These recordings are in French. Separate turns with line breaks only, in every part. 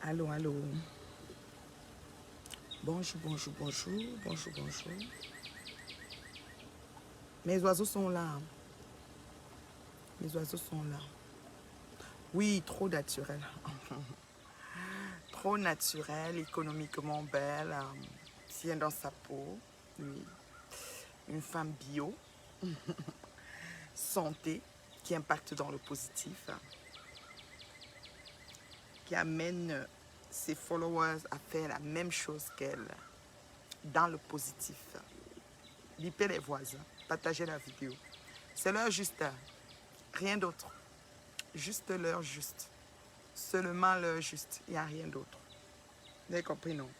Allô, allô. Bonjour, bonjour, bonjour, bonjour, bonjour. Mes oiseaux sont là. Mes oiseaux sont là. Oui, trop naturel. Trop naturel, économiquement belle, bien dans sa peau. Oui. Une femme bio, santé, qui impacte dans le positif, qui amène ses followers à faire la même chose qu'elle dans le positif. Bipez les voisins, partagez la vidéo. C'est l'heure juste, rien d'autre. Juste l'heure juste. Seulement l'heure juste. Il n'y a rien d'autre. Vous avez compris, non?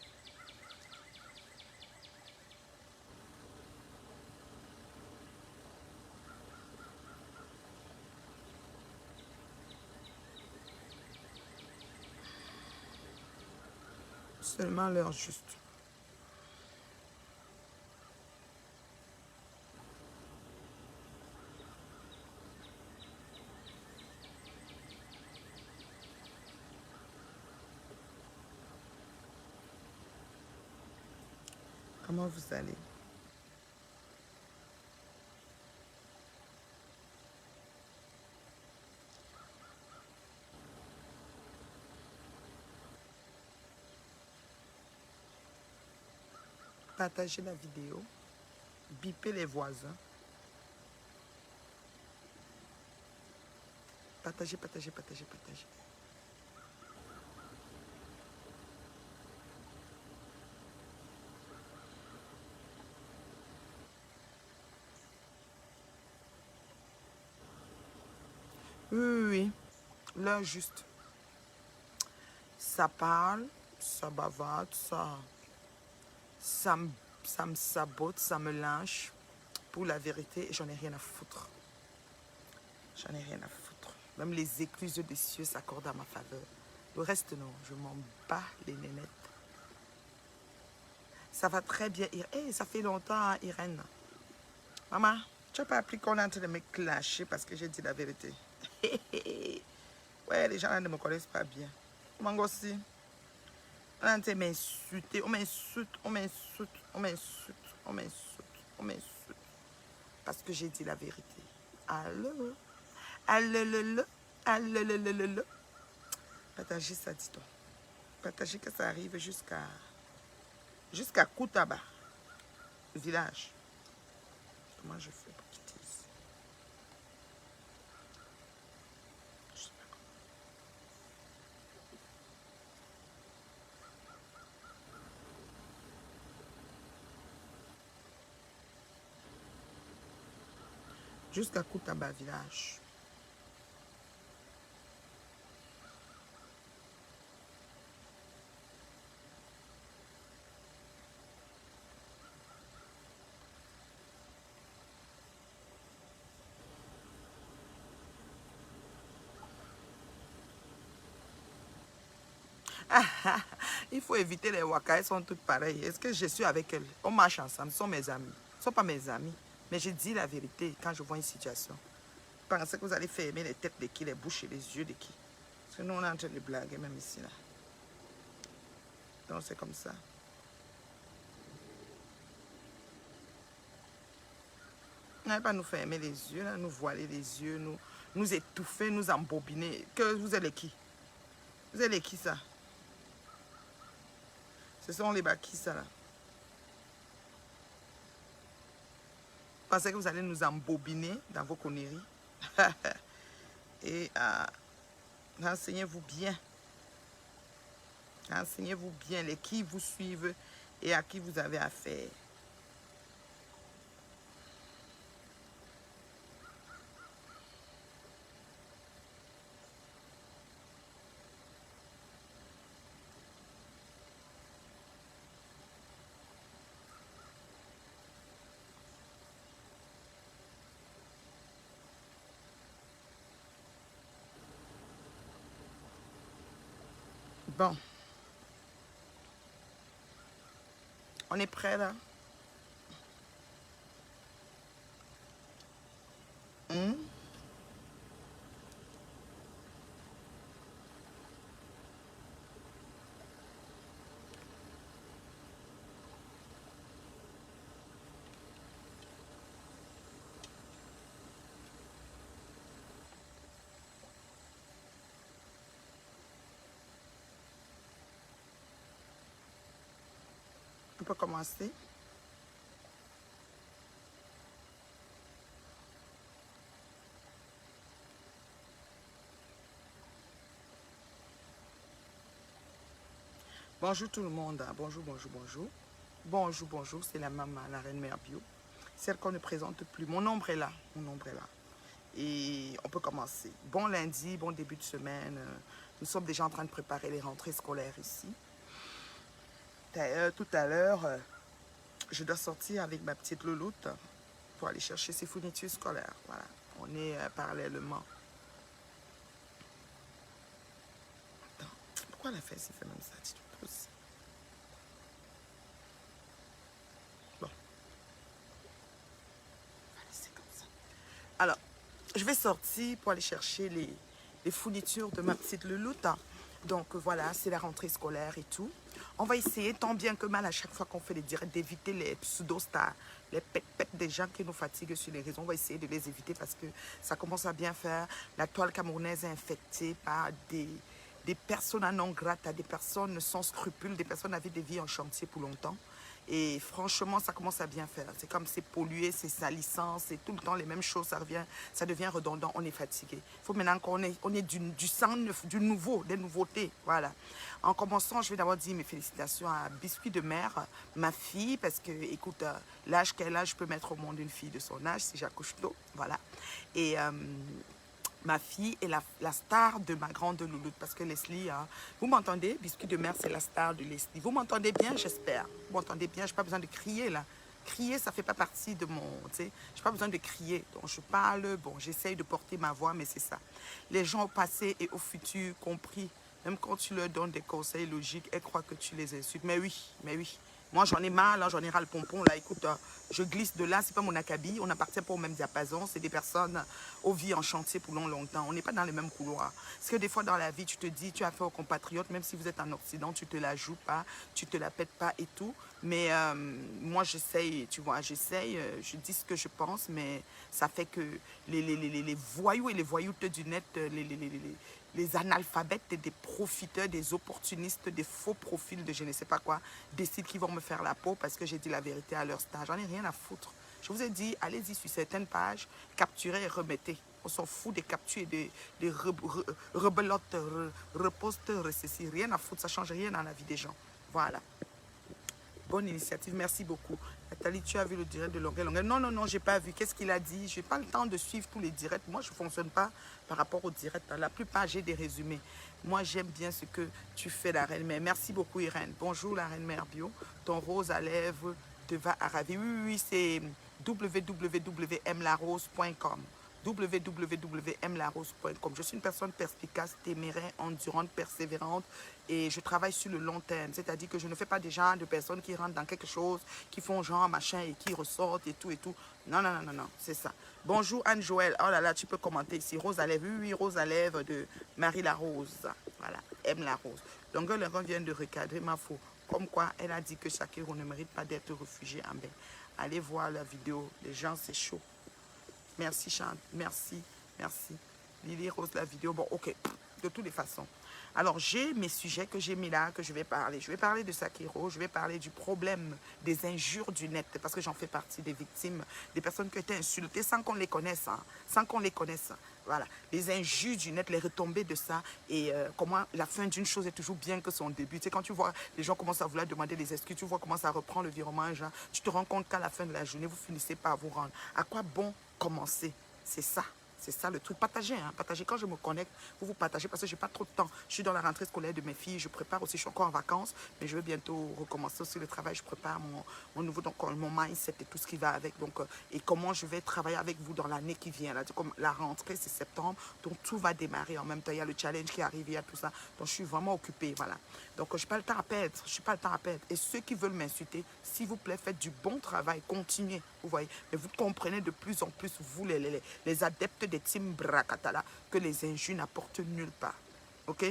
Seulement l'heure juste. Comment vous allez? Partagez la vidéo. Bipez les voisins. Partagez, partagez, partagez, partagez. Oui, oui, oui. L'heure juste. Ça parle, ça bavarde, ça me, ça me sabote, ça me lynche. Pour la vérité, j'en ai rien à foutre. J'en ai rien à foutre. Même les écluses des cieux s'accordent à ma faveur. Le reste, non. Je m'en bats les nénettes. Ça va très bien. Hey, ça fait longtemps, hein, Irène. Maman, tu n'as pas appris qu'on est en train de me clasher parce que j'ai dit la vérité. Ouais, les gens là ne me connaissent pas bien. Mango aussi. On est en train de m'insulter. On m'insulte, on m'insulte, on m'insulte, on m'insulte, on m'insulte. Parce que j'ai dit la vérité. Allô? Allô, allô, allô. Partagez ça, dis-toi. Partagez que ça arrive jusqu'à Koutaba, le village. Comment je fais pour quitter ici? Je sais pas. Jusqu'à Koutaba, village. Il faut éviter les wakas, elles sont toutes pareilles. Est-ce que je suis avec elles? On marche ensemble, ce sont mes amis. Ce ne sont pas mes amis. Mais je dis la vérité quand je vois une situation. Vous pensez que vous allez fermer les têtes de qui, les bouches et les yeux de qui? Parce que nous, on est en train de blaguer, même ici, là. Donc, c'est comme ça. Vous n'allez pas nous fermer les yeux, là, nous voiler les yeux, nous étouffer, nous embobiner. Que vous êtes les qui? Vous êtes les qui, ça? Ce sont les bakis, ça, là. Vous pensez que vous allez nous embobiner dans vos conneries? Et renseignez-vous bien. Renseignez-vous bien les qui vous suivent et à qui vous avez affaire. Bon, on est prêt là? Hmm? peut commencer. Bonjour tout le monde. Bonjour, bonjour, bonjour. Bonjour, bonjour. C'est la maman, la reine mère bio. Celle qu'on ne présente plus. Mon ombre est là. Mon ombre est là. Et on peut commencer. Bon lundi, bon début de semaine. Nous sommes déjà en train de préparer les rentrées scolaires ici. D'ailleurs, tout à l'heure, je dois sortir avec ma petite louloute pour aller chercher ses fournitures scolaires. Voilà. On est parallèlement. Attends, pourquoi la fesse, il fait même ça? Bon, c'est comme ça. Alors, je vais sortir pour aller chercher les fournitures de ma petite louloute. Donc voilà, c'est la rentrée scolaire et tout. On va essayer tant bien que mal à chaque fois qu'on fait les directs d'éviter les pseudo-stars, les pètes des gens qui nous fatiguent sur les réseaux. On va essayer de les éviter parce que ça commence à bien faire. La toile camerounaise est infectée par des personnes non grates, des personnes sans scrupules, des personnes avec des vies en chantier pour longtemps. Et franchement, ça commence à bien faire. C'est comme c'est pollué, c'est salissant, c'est tout le temps les mêmes choses, ça devient redondant, on est fatigué. Il faut maintenant qu'on ait du sang, du nouveau, des nouveautés. Voilà. En commençant, je vais d'abord dire mes félicitations à Biscuit de Mère, ma fille, parce que, écoute, l'âge qu'elle a, je peux mettre au monde une fille de son âge si j'accouche tôt. Voilà. Et ma fille est la star de ma grande louloute. Parce que Leslie, hein, vous m'entendez? Biscuit de Mère, c'est la star de Leslie. Vous m'entendez bien, j'espère. Vous m'entendez bien, je n'ai pas besoin de crier là. Crier, ça ne fait pas partie de mon... Tu sais, je n'ai pas besoin de crier. Donc je parle, bon, j'essaye de porter ma voix, mais c'est ça. Les gens au passé et au futur compris, même quand tu leur donnes des conseils logiques, elles croient que tu les insultes. Mais oui, mais oui. Moi, j'en ai marre, là, j'en ai ras le pompon, là. Écoute, je glisse de là, c'est pas mon acabit. On n'appartient pas au même diapason. C'est des personnes aux vies en chantier pour longtemps. On n'est pas dans les mêmes couloirs. Parce que des fois, dans la vie, tu te dis, tu as affaire aux compatriotes, même si vous êtes en Occident, tu te la joues pas, tu te la pètes pas et tout. Mais moi, j'essaye, tu vois, j'essaye, je dis ce que je pense, mais ça fait que les voyous et les voyoutes du net, les analphabètes, des profiteurs, des opportunistes, des faux profils de je ne sais pas quoi, décident qu'ils vont me faire la peau parce que j'ai dit la vérité à leur stage. J'en ai rien à foutre. Je vous ai dit, allez-y sur certaines pages, capturez et remettez. On s'en fout des captures et des rebelotes, reposteurs, ceci. Rien à foutre, ça ne change rien dans la vie des gens. Voilà. Bonne initiative, merci beaucoup. Nathalie, tu as vu le direct de Longueuil? Non, non, non, je n'ai pas vu. Qu'est-ce qu'il a dit? Je n'ai pas le temps de suivre tous les directs. Moi, je ne fonctionne pas par rapport aux directs. La plupart, j'ai des résumés. Moi, j'aime bien ce que tu fais, la reine mère. Merci beaucoup, Irène. Bonjour, la reine mère bio. Ton rose à lèvres te va à ravir. Oui, oui, c'est www.mlarose.com. www.mlarose.com. Je suis une personne perspicace, téméraire, endurante, persévérante et je travaille sur le long terme. C'est-à-dire que je ne fais pas des gens de personnes qui rentrent dans quelque chose, qui font genre machin et qui ressortent et tout et tout. Non, non, non, non, non, c'est ça. Bonjour Anne-Joël. Oh là là, tu peux commenter ici. Rose à lèvres. Oui, oui, Rose à lèvres de Marie la Rose. Voilà, M la Rose. Longueur Leron vient de recadrer ma faux. Comme quoi, elle a dit que Shakiro ne mérite pas d'être réfugié en bain. Allez voir la vidéo. Les gens, c'est chaud. Merci, Chante. Merci, merci. Lily Rose, la vidéo. Bon, ok. De toutes les façons. Alors, j'ai mes sujets que j'ai mis là, que je vais parler. Je vais parler de Shakiro. Je vais parler du problème des injures du net. Parce que j'en fais partie des victimes. Des personnes qui ont été insultées sans qu'on les connaisse. Hein, sans qu'on les connaisse. Voilà. Les injures du net, les retombées de ça. Et comment la fin d'une chose est toujours bien que son début. Tu sais, quand tu vois les gens commencent à vouloir demander des excuses, tu vois comment ça reprend le virement. Genre, tu te rends compte qu'à la fin de la journée, vous finissez par vous rendre. À quoi bon commencer? C'est ça. C'est ça le truc. Partagez, hein. Partagez. Quand je me connecte, vous partagez parce que je n'ai pas trop de temps. Je suis dans la rentrée scolaire de mes filles. Je prépare aussi, je suis encore en vacances, mais je vais bientôt recommencer aussi le travail. Je prépare mon nouveau, donc mon mindset et tout ce qui va avec. Donc, et comment je vais travailler avec vous dans l'année qui vient. Là. Comme la rentrée, c'est septembre, donc tout va démarrer en même temps. Il y a le challenge qui arrive, il y a tout ça. Donc, je suis vraiment occupée. Voilà. Donc, je n'ai pas le temps à perdre. Je n'ai pas le temps à perdre. Et ceux qui veulent m'insulter, s'il vous plaît, faites du bon travail. Continuez. Vous voyez. Mais vous comprenez de plus en plus, vous, les adeptes des team Brakatala, que les injures n'apportent nulle part. OK?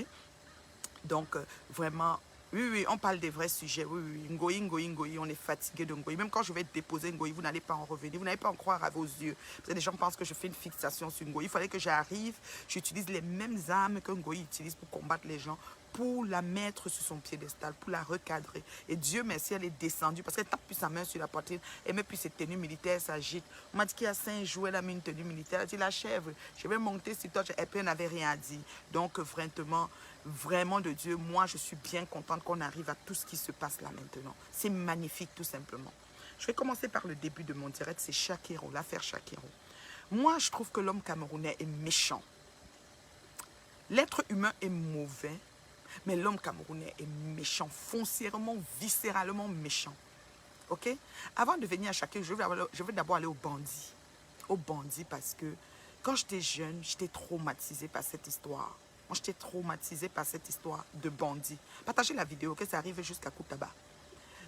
Donc, vraiment, Oui, oui, on parle des vrais sujets. Oui, oui, Ngoï, Ngoï, Ngoï, on est fatigué de Ngoï. Même quand je vais déposer Ngoï, vous n'allez pas en revenir. Vous n'allez pas en croire à vos yeux. Parce que les gens pensent que je fais une fixation sur Ngoï. Il fallait que j'arrive, j'utilise les mêmes armes que Ngoï utilise pour combattre les gens, pour la mettre sur son piédestal, pour la recadrer. Et Dieu merci, elle est descendue parce qu'elle tape plus sa main sur la poitrine, elle met plus ses tenues militaires, elle s'agite. On m'a dit qu'il y a 5 jours, elle a mis une tenue militaire. Elle a dit, la chèvre, je vais monter sur toi. Et puis elle n'avait rien à dire. Donc vraiment, vraiment de Dieu, moi je suis bien contente qu'on arrive à tout ce qui se passe là maintenant. C'est magnifique tout simplement. Je vais commencer par le début de mon direct, c'est Shakiro, l'affaire Shakiro. Moi je trouve que l'homme camerounais est méchant. L'être humain est mauvais, mais l'homme camerounais est méchant, foncièrement, viscéralement méchant. Ok? Avant de venir à Shakiro, je vais d'abord aller au bandit. Au bandit parce que quand j'étais jeune, j'étais traumatisée par cette histoire. Moi, j'étais traumatisée par cette histoire de bandit. Partagez la vidéo, que ça arrive jusqu'à Koutaba.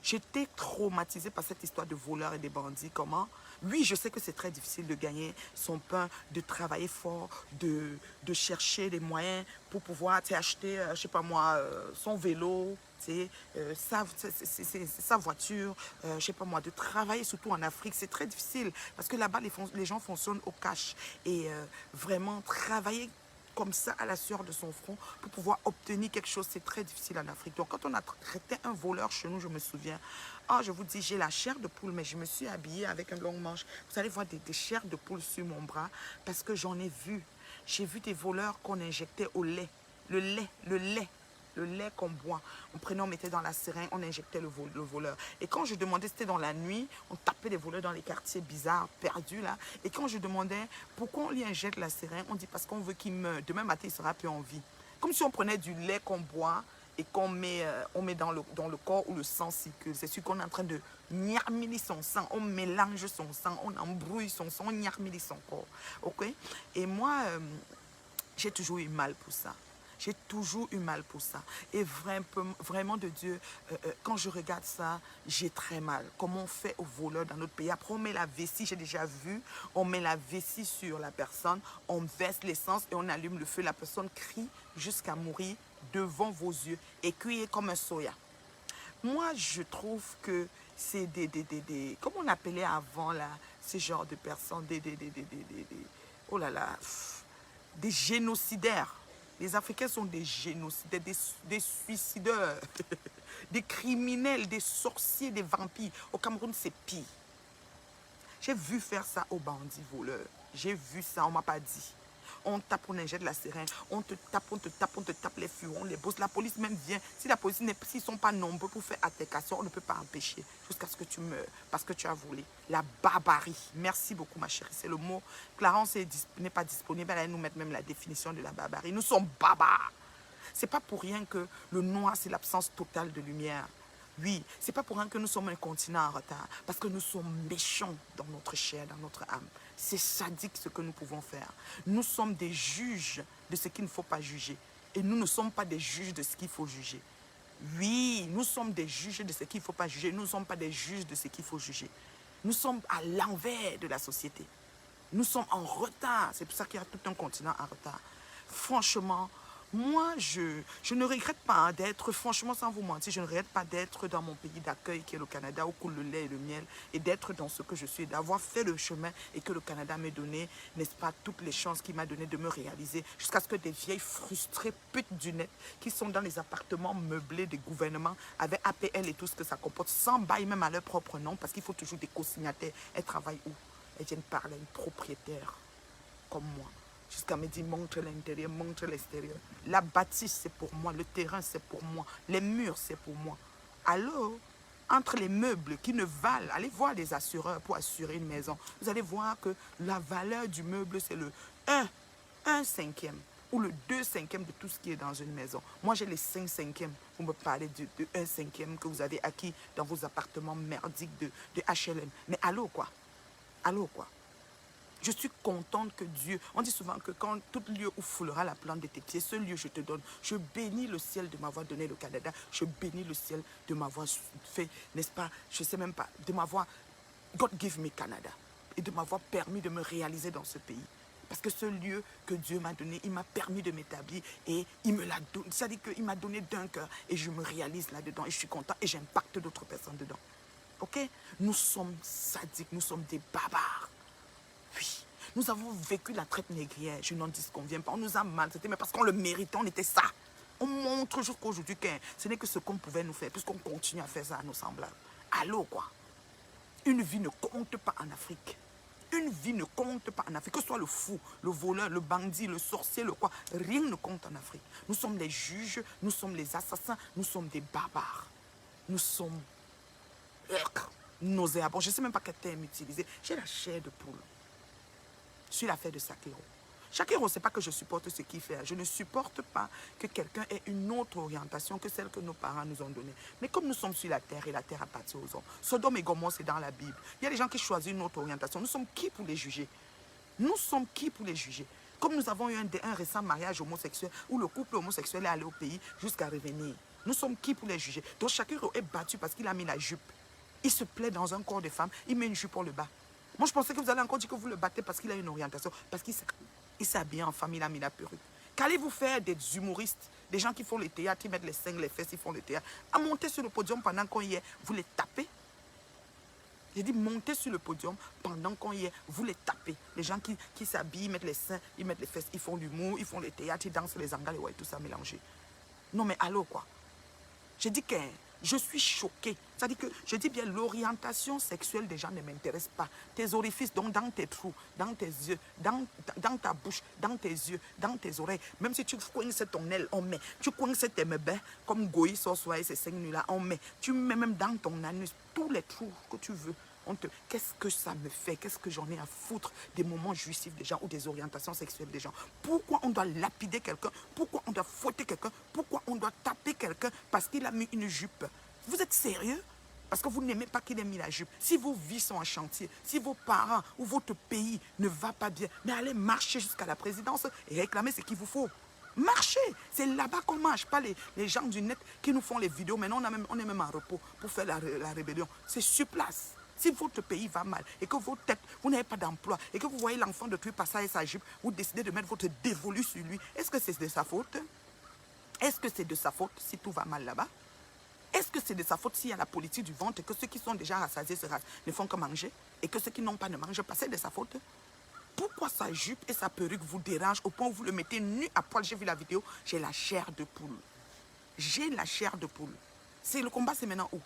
J'étais traumatisée par cette histoire de voleurs et de bandits. Comment? Oui, je sais que c'est très difficile de gagner son pain, de travailler fort, de chercher des moyens pour pouvoir acheter, je sais pas moi, son vélo, sa voiture, je sais pas moi, de travailler surtout en Afrique. C'est très difficile parce que là-bas, les gens fonctionnent au cash. Et vraiment, travailler comme ça à la sueur de son front pour pouvoir obtenir quelque chose, c'est très difficile en Afrique. Donc quand on a traité un voleur chez nous, je me souviens, oh, je vous dis, j'ai la chair de poule, mais je me suis habillée avec un long manche. Vous allez voir des chairs de poule sur mon bras parce que j'en ai vu. J'ai vu des voleurs qu'on injectait au lait. Le lait qu'on boit. On prenait, on mettait dans la seringue, on injectait le voleur. Et quand je demandais, c'était dans la nuit, on tapait des voleurs dans les quartiers bizarres, perdus là. Et quand je demandais pourquoi on lui injecte la seringue, on dit parce qu'on veut qu'il meure. Demain matin, il sera plus en vie. Comme si on prenait du lait qu'on boit et qu'on met, on met dans le corps où le sang circule. C'est sûr qu'on est en train de niarmili son sang, on mélange son sang, on embrouille son sang, on niarmili son corps. Ok? Et moi, j'ai toujours eu mal pour ça. J'ai toujours eu mal pour ça. Et vraiment de Dieu, quand je regarde ça, j'ai très mal. Comment on fait aux voleurs dans notre pays. Après, on met la vessie, j'ai déjà vu, on met la vessie sur la personne, on verse l'essence et on allume le feu. La personne crie jusqu'à mourir devant vos yeux et cuire comme un soya. Moi, je trouve que c'est comment on appelait avant là, ce genre de personnes, oh là là, des génocidaires. Les Africains sont des génocidaires, des suicideurs, des criminels, des sorciers, des vampires. Au Cameroun, c'est pire. J'ai vu faire ça aux bandits voleurs. J'ai vu ça, on ne m'a pas dit. On tape, on injecte la seringue, on te tape, on te tape, on te tape les furons, les bosses. La police même vient. Si la police, s'ils ne sont pas nombreux pour faire altercation, on ne peut pas empêcher jusqu'à ce que tu meurs parce que tu as volé. La barbarie. Merci beaucoup, ma chérie. C'est le mot. Clarence n'est pas disponible. Elle va nous mettre même la définition de la barbarie. Nous sommes barbares. Ce n'est pas pour rien que le noir, c'est l'absence totale de lumière. Oui, c'est pas pour rien que nous sommes un continent en retard, parce que nous sommes méchants dans notre chair, dans notre âme. C'est sadique ce que nous pouvons faire. Nous sommes des juges de ce qu'il ne faut pas juger. Et nous ne sommes pas des juges de ce qu'il faut juger. Oui, nous sommes des juges de ce qu'il ne faut pas juger. Nous ne sommes pas des juges de ce qu'il faut juger. Nous sommes à l'envers de la société. Nous sommes en retard. C'est pour ça qu'il y a tout un continent en retard. Franchement, moi, je ne regrette pas d'être, franchement, sans vous mentir, je ne regrette pas d'être dans mon pays d'accueil qui est le Canada, où coule le lait et le miel, et d'être dans ce que je suis, d'avoir fait le chemin et que le Canada m'ait donné, n'est-ce pas, toutes les chances qu'il m'a donné de me réaliser, jusqu'à ce que des vieilles frustrées putes du net qui sont dans les appartements meublés des gouvernements avec APL et tout ce que ça comporte, sans bail même à leur propre nom, parce qu'il faut toujours des co-signataires. Elles travaillent où? Elles viennent parler à une propriétaire comme moi. Jusqu'à me dire, montre l'intérieur, montre l'extérieur. La bâtisse, c'est pour moi. Le terrain, c'est pour moi. Les murs, c'est pour moi. Alors, entre les meubles qui ne valent, allez voir les assureurs pour assurer une maison. Vous allez voir que la valeur du meuble, c'est le 1/5 ou le 2/5 de tout ce qui est dans une maison. Moi, j'ai les 5/5. Vous me parlez de 1/5 que vous avez acquis dans vos appartements merdiques de HLM. Mais allô, quoi? Allô, quoi? Je suis contente que Dieu, on dit souvent que quand tout lieu où foulera la plante de tes pieds, ce lieu je te donne. Je bénis le ciel de m'avoir donné le Canada. Je bénis le ciel de m'avoir fait, n'est-ce pas, je ne sais même pas, de m'avoir, God give me Canada. Et de m'avoir permis de me réaliser dans ce pays. Parce que ce lieu que Dieu m'a donné, il m'a permis de m'établir et il me l'a donné. C'est-à-dire qu'il m'a donné d'un cœur et je me réalise là-dedans et je suis content et j'impacte d'autres personnes dedans. Ok? Nous sommes sadiques, nous sommes des barbares. Oui. Nous avons vécu la traite négrière, je n'en disconviens pas. On nous a maltraités, mais parce qu'on le méritait, on était ça. On montre jusqu'à aujourd'hui que ce n'est que ce qu'on pouvait nous faire, puisqu'on continue à faire ça à nos semblables. Allô, quoi? Une vie ne compte pas en Afrique. Une vie ne compte pas en Afrique. Que ce soit le fou, le voleur, le bandit, le sorcier, le quoi, rien ne compte en Afrique. Nous sommes les juges, nous sommes les assassins, nous sommes des barbares. Nous sommes nauséabonds. Je ne sais même pas quel terme utiliser. J'ai la chair de poule. Je suis l'affaire de Shakiro. Shakiro, ce n'est pas que je supporte ce qu'il fait. Je ne supporte pas que quelqu'un ait une autre orientation que celle que nos parents nous ont donnée. Mais comme nous sommes sur la terre et la terre appartient aux hommes, Sodome et Gomorrhe, c'est dans la Bible. Il y a des gens qui choisissent une autre orientation. Nous sommes qui pour les juger? Nous sommes qui pour les juger? Comme nous avons eu un récent mariage homosexuel où le couple homosexuel est allé au pays jusqu'à revenir. Nous sommes qui pour les juger? Donc Shakiro est battu parce qu'il a mis la jupe. Il se plaît dans un corps de femme, il met une jupe pour le bas. Moi, je pensais que vous allez encore dire que vous le battez parce qu'il a une orientation, parce qu'il s'est habillé en femme, il a mis la perruque. Qu'allez-vous faire des humoristes, des gens qui font le théâtre, qui mettent les seins, les fesses, ils font le théâtre, à monter sur le podium pendant qu'on y est, vous les tapez? J'ai dit monter sur le podium pendant qu'on y est, vous les tapez. Les gens qui s'habillent, ils mettent les seins, ils mettent les fesses, ils font l'humour, ils font le théâtre, ils dansent les angles, ouais, tout ça mélangé. Non mais allô quoi? J'ai dit que je suis choquée. C'est-à-dire que je dis bien l'orientation sexuelle des gens ne m'intéresse pas. Tes orifices, donc dans tes trous, dans tes yeux, dans ta bouche, dans tes yeux, dans tes oreilles. Même si tu coinces ton aile, on met. Tu coinces tes mebés, comme Goï, Sossoa et ces 5 nuits-là, on met. Tu mets même dans ton anus tous les trous que tu veux. Qu'est-ce que ça me fait? Qu'est-ce que j'en ai à foutre des moments jouissifs des gens ou des orientations sexuelles des gens? Pourquoi on doit lapider quelqu'un? Pourquoi on doit fouetter quelqu'un? Pourquoi on doit taper quelqu'un parce qu'il a mis une jupe? Vous êtes sérieux? Parce que vous n'aimez pas qu'il ait mis la jupe. Si vos vies sont en chantier, si vos parents ou votre pays ne va pas bien, mais allez marcher jusqu'à la présidence et réclamer ce qu'il vous faut. Marchez, c'est là-bas qu'on marche, pas les gens du net qui nous font les vidéos. Maintenant, on est même en repos pour faire la rébellion. C'est sur place. Si votre pays va mal et que vos têtes, vous n'avez pas d'emploi et que vous voyez l'enfant de tuer passer avec sa jupe, vous décidez de mettre votre dévolu sur lui, est-ce que c'est de sa faute? Est-ce que c'est de sa faute si tout va mal là-bas? Est-ce que c'est de sa faute s'il y a la politique du ventre et que ceux qui sont déjà rassasiés ne font que manger et que ceux qui n'ont pas ne mangent pas? C'est de sa faute? Pourquoi sa jupe et sa perruque vous dérangent au point où vous le mettez nu à poil? J'ai vu la vidéo, j'ai la chair de poule. J'ai la chair de poule. Le combat, c'est maintenant où?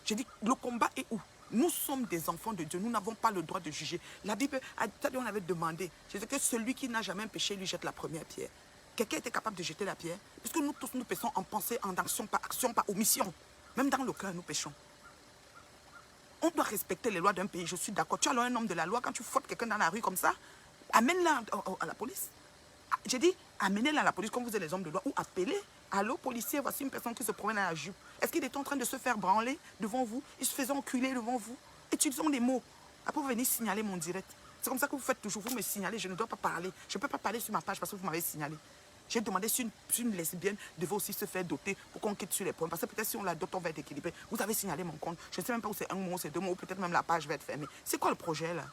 J'ai dit, le combat est où? Nous sommes des enfants de Dieu, nous n'avons pas le droit de juger. La Bible, on avait demandé, c'est que celui qui n'a jamais péché lui jette la première pierre. Quelqu'un était capable de jeter la pierre? Puisque nous tous, nous péchons en pensée, en action, par omission. Même dans le cœur, nous péchons. On doit respecter les lois d'un pays, je suis d'accord. Tu as alors un homme de la loi, quand tu fautes quelqu'un dans la rue comme ça, amène-le à la police. J'ai dit, amenez-le à la police comme vous êtes les hommes de loi ou appelez. Allô, policier, voici une personne qui se promène à la jupe. Est-ce qu'il est en train de se faire branler devant vous? Il se faisait enculer devant vous? Utilisons les mots. Après, vous venez signaler mon direct. C'est comme ça que vous faites toujours. Vous me signalez, je ne dois pas parler. Je ne peux pas parler sur ma page parce que vous m'avez signalé. J'ai demandé si une lesbienne devait aussi se faire doter pour qu'on quitte sur les points. Parce que peut-être si on la dote, on va être équilibré. Vous avez signalé mon compte. Je ne sais même pas où c'est un mot, c'est 2 mots, peut-être même la page va être fermée. C'est quoi le projet là?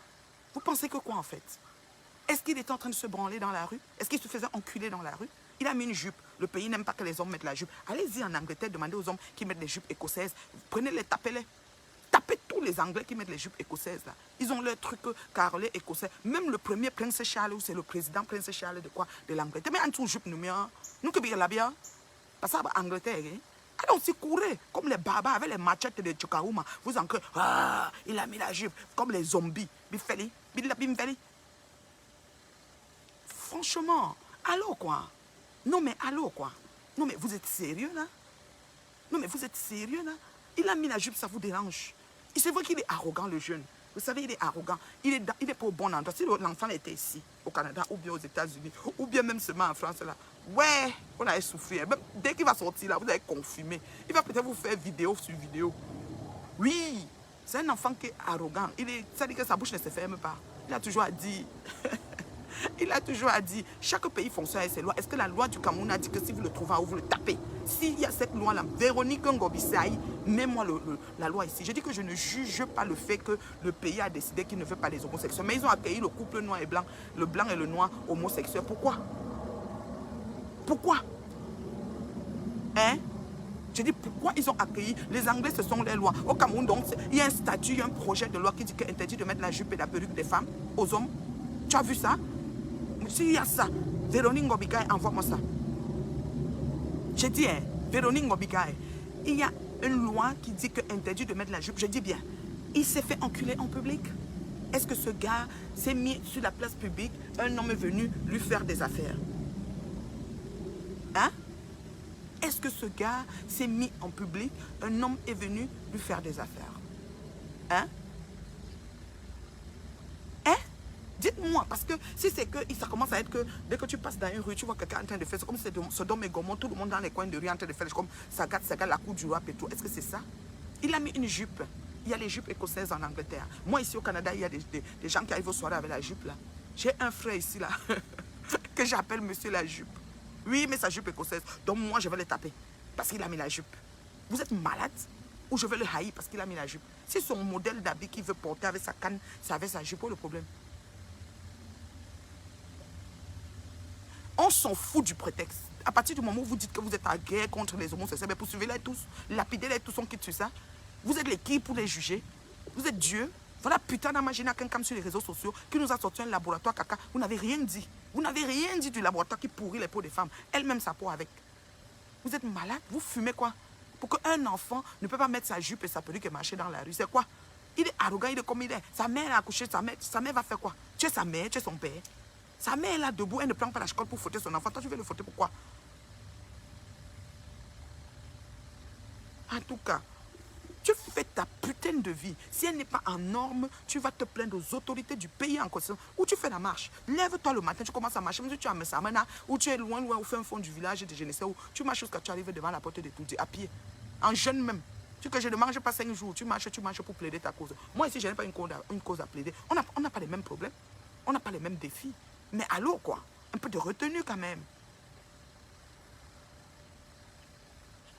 Vous pensez que quoi en fait? Est-ce qu'il était en train de se branler dans la rue? Est-ce qu'il se faisait enculer dans la rue? Il a mis une jupe. Le pays n'aime pas que les hommes mettent la jupe. Allez-y en Angleterre, demandez aux hommes qui mettent les jupes écossaises. Prenez-les, tapez-les. Tapez tous les Anglais qui mettent les jupes écossaises là. Ils ont leur truc carrelé écossais. Même le premier prince Charles, ou c'est le président prince Charles de quoi? De l'Angleterre. Mais en dessous jupe nous, nous que bien bien. Parce que l'Angleterre, allez aussi courir comme les barbares avec les machettes de Tchokaouma. Vous en créez, ah, il a mis la jupe comme les zombies. Bifeli, bimfeli. Franchement, allô quoi? Non mais allô quoi? Non mais vous êtes sérieux là? Non mais vous êtes sérieux là? Il a mis la jupe, ça vous dérange? C'est vrai qu'il est arrogant le jeune. Vous savez, il est arrogant. Il est pas au bon endroit. Si l'enfant était ici, au Canada, ou bien aux États-Unis, ou bien même seulement en France là, ouais, on allait souffrir. Même dès qu'il va sortir là, vous allez confumer. Il va peut-être vous faire vidéo sur vidéo. Oui, c'est un enfant qui est arrogant. Ça dit que sa bouche ne se ferme pas. Il a toujours à dire. Il a toujours dit, chaque pays fonctionne avec ses lois. Est-ce que la loi du Cameroun a dit que si vous le trouvez en haut, vous le tapez? S'il y a cette loi-là, Véronique Ngobissaï, mets-moi la loi ici. Je dis que je ne juge pas le fait que le pays a décidé qu'il ne veut pas les homosexuels. Mais ils ont accueilli le couple noir et blanc, le blanc et le noir homosexuel. Pourquoi? Pourquoi? Hein? Je dis pourquoi ils ont accueilli? Les Anglais, ce sont les lois. Au Cameroun, donc, il y a un statut, il y a un projet de loi qui dit qu'il est interdit de mettre la jupe et la perruque des femmes aux hommes. Tu as vu ça? S'il y a ça, Véronique Ngobigaï, envoie-moi ça. J'ai dit, hein, Véronique Ngobigaï, il y a une loi qui dit que interdit de mettre la jupe. Je dis bien, il s'est fait enculer en public. Est-ce que ce gars s'est mis sur la place publique, un homme est venu lui faire des affaires? Hein? Est-ce que ce gars s'est mis en public, un homme est venu lui faire des affaires? Hein? Hein? Dites-moi, parce que si c'est que ça commence à être que dès que tu passes dans une rue, tu vois quelqu'un en train de faire, c'est comme si c'est Sodome et Gomorrhe, tout le monde dans les coins de rue en train de faire, comme ça gâte, la cour du rap et tout. Est-ce que c'est ça? Il a mis une jupe. Il y a les jupes écossaises en Angleterre. Moi, ici au Canada, il y a des gens qui arrivent au soir avec la jupe là. J'ai un frère ici là, que j'appelle Monsieur la jupe. Oui, mais sa jupe écossaise. Donc moi, je vais le taper parce qu'il a mis la jupe. Vous êtes malade? Ou je vais le haïr parce qu'il a mis la jupe? Si son modèle d'habit qu'il veut porter avec sa canne, c'est avec sa jupe, où est le problème? On s'en fout du prétexte. À partir du moment où vous dites que vous êtes à guerre contre les homosexuels, poursuivez-les tous, lapidez-les tous, on quitte sur ça. Vous êtes les qui pour les juger? Vous êtes Dieu? Voilà, putain d'imaginer quelqu'un sur les réseaux sociaux qui nous a sorti un laboratoire caca. Vous n'avez rien dit. Vous n'avez rien dit du laboratoire qui pourrit les peaux des femmes. Elle-même sa peau avec. Vous êtes malade? Vous fumez quoi? Pour qu'un enfant ne peut pas mettre sa jupe et sa perruque et marcher dans la rue, c'est quoi? Il est arrogant, il est comme il est. Sa mère a accouché, sa mère va faire quoi? Tu es sa mère, tu es son père. Sa mère est là debout, elle ne prend pas la chicole pour fouetter son enfant. Toi, tu veux le fouetter pourquoi? En tout cas, tu fais ta putain de vie. Si elle n'est pas en norme, tu vas te plaindre aux autorités du pays en question. Où tu fais la marche. Lève-toi le matin, tu commences à marcher. Même si tu es à Messamana, ou tu es loin, au fin fond du village de je ne sais où, tu marches jusqu'à tu arrives devant la porte de tout, à pied. En jeune même. Tu que je ne mange pas 5 jours, tu marches pour plaider ta cause. Moi ici, je n'ai pas une cause à plaider. On n'a pas les mêmes problèmes. On n'a pas les mêmes défis. Mais allô quoi? Un peu de retenue quand même.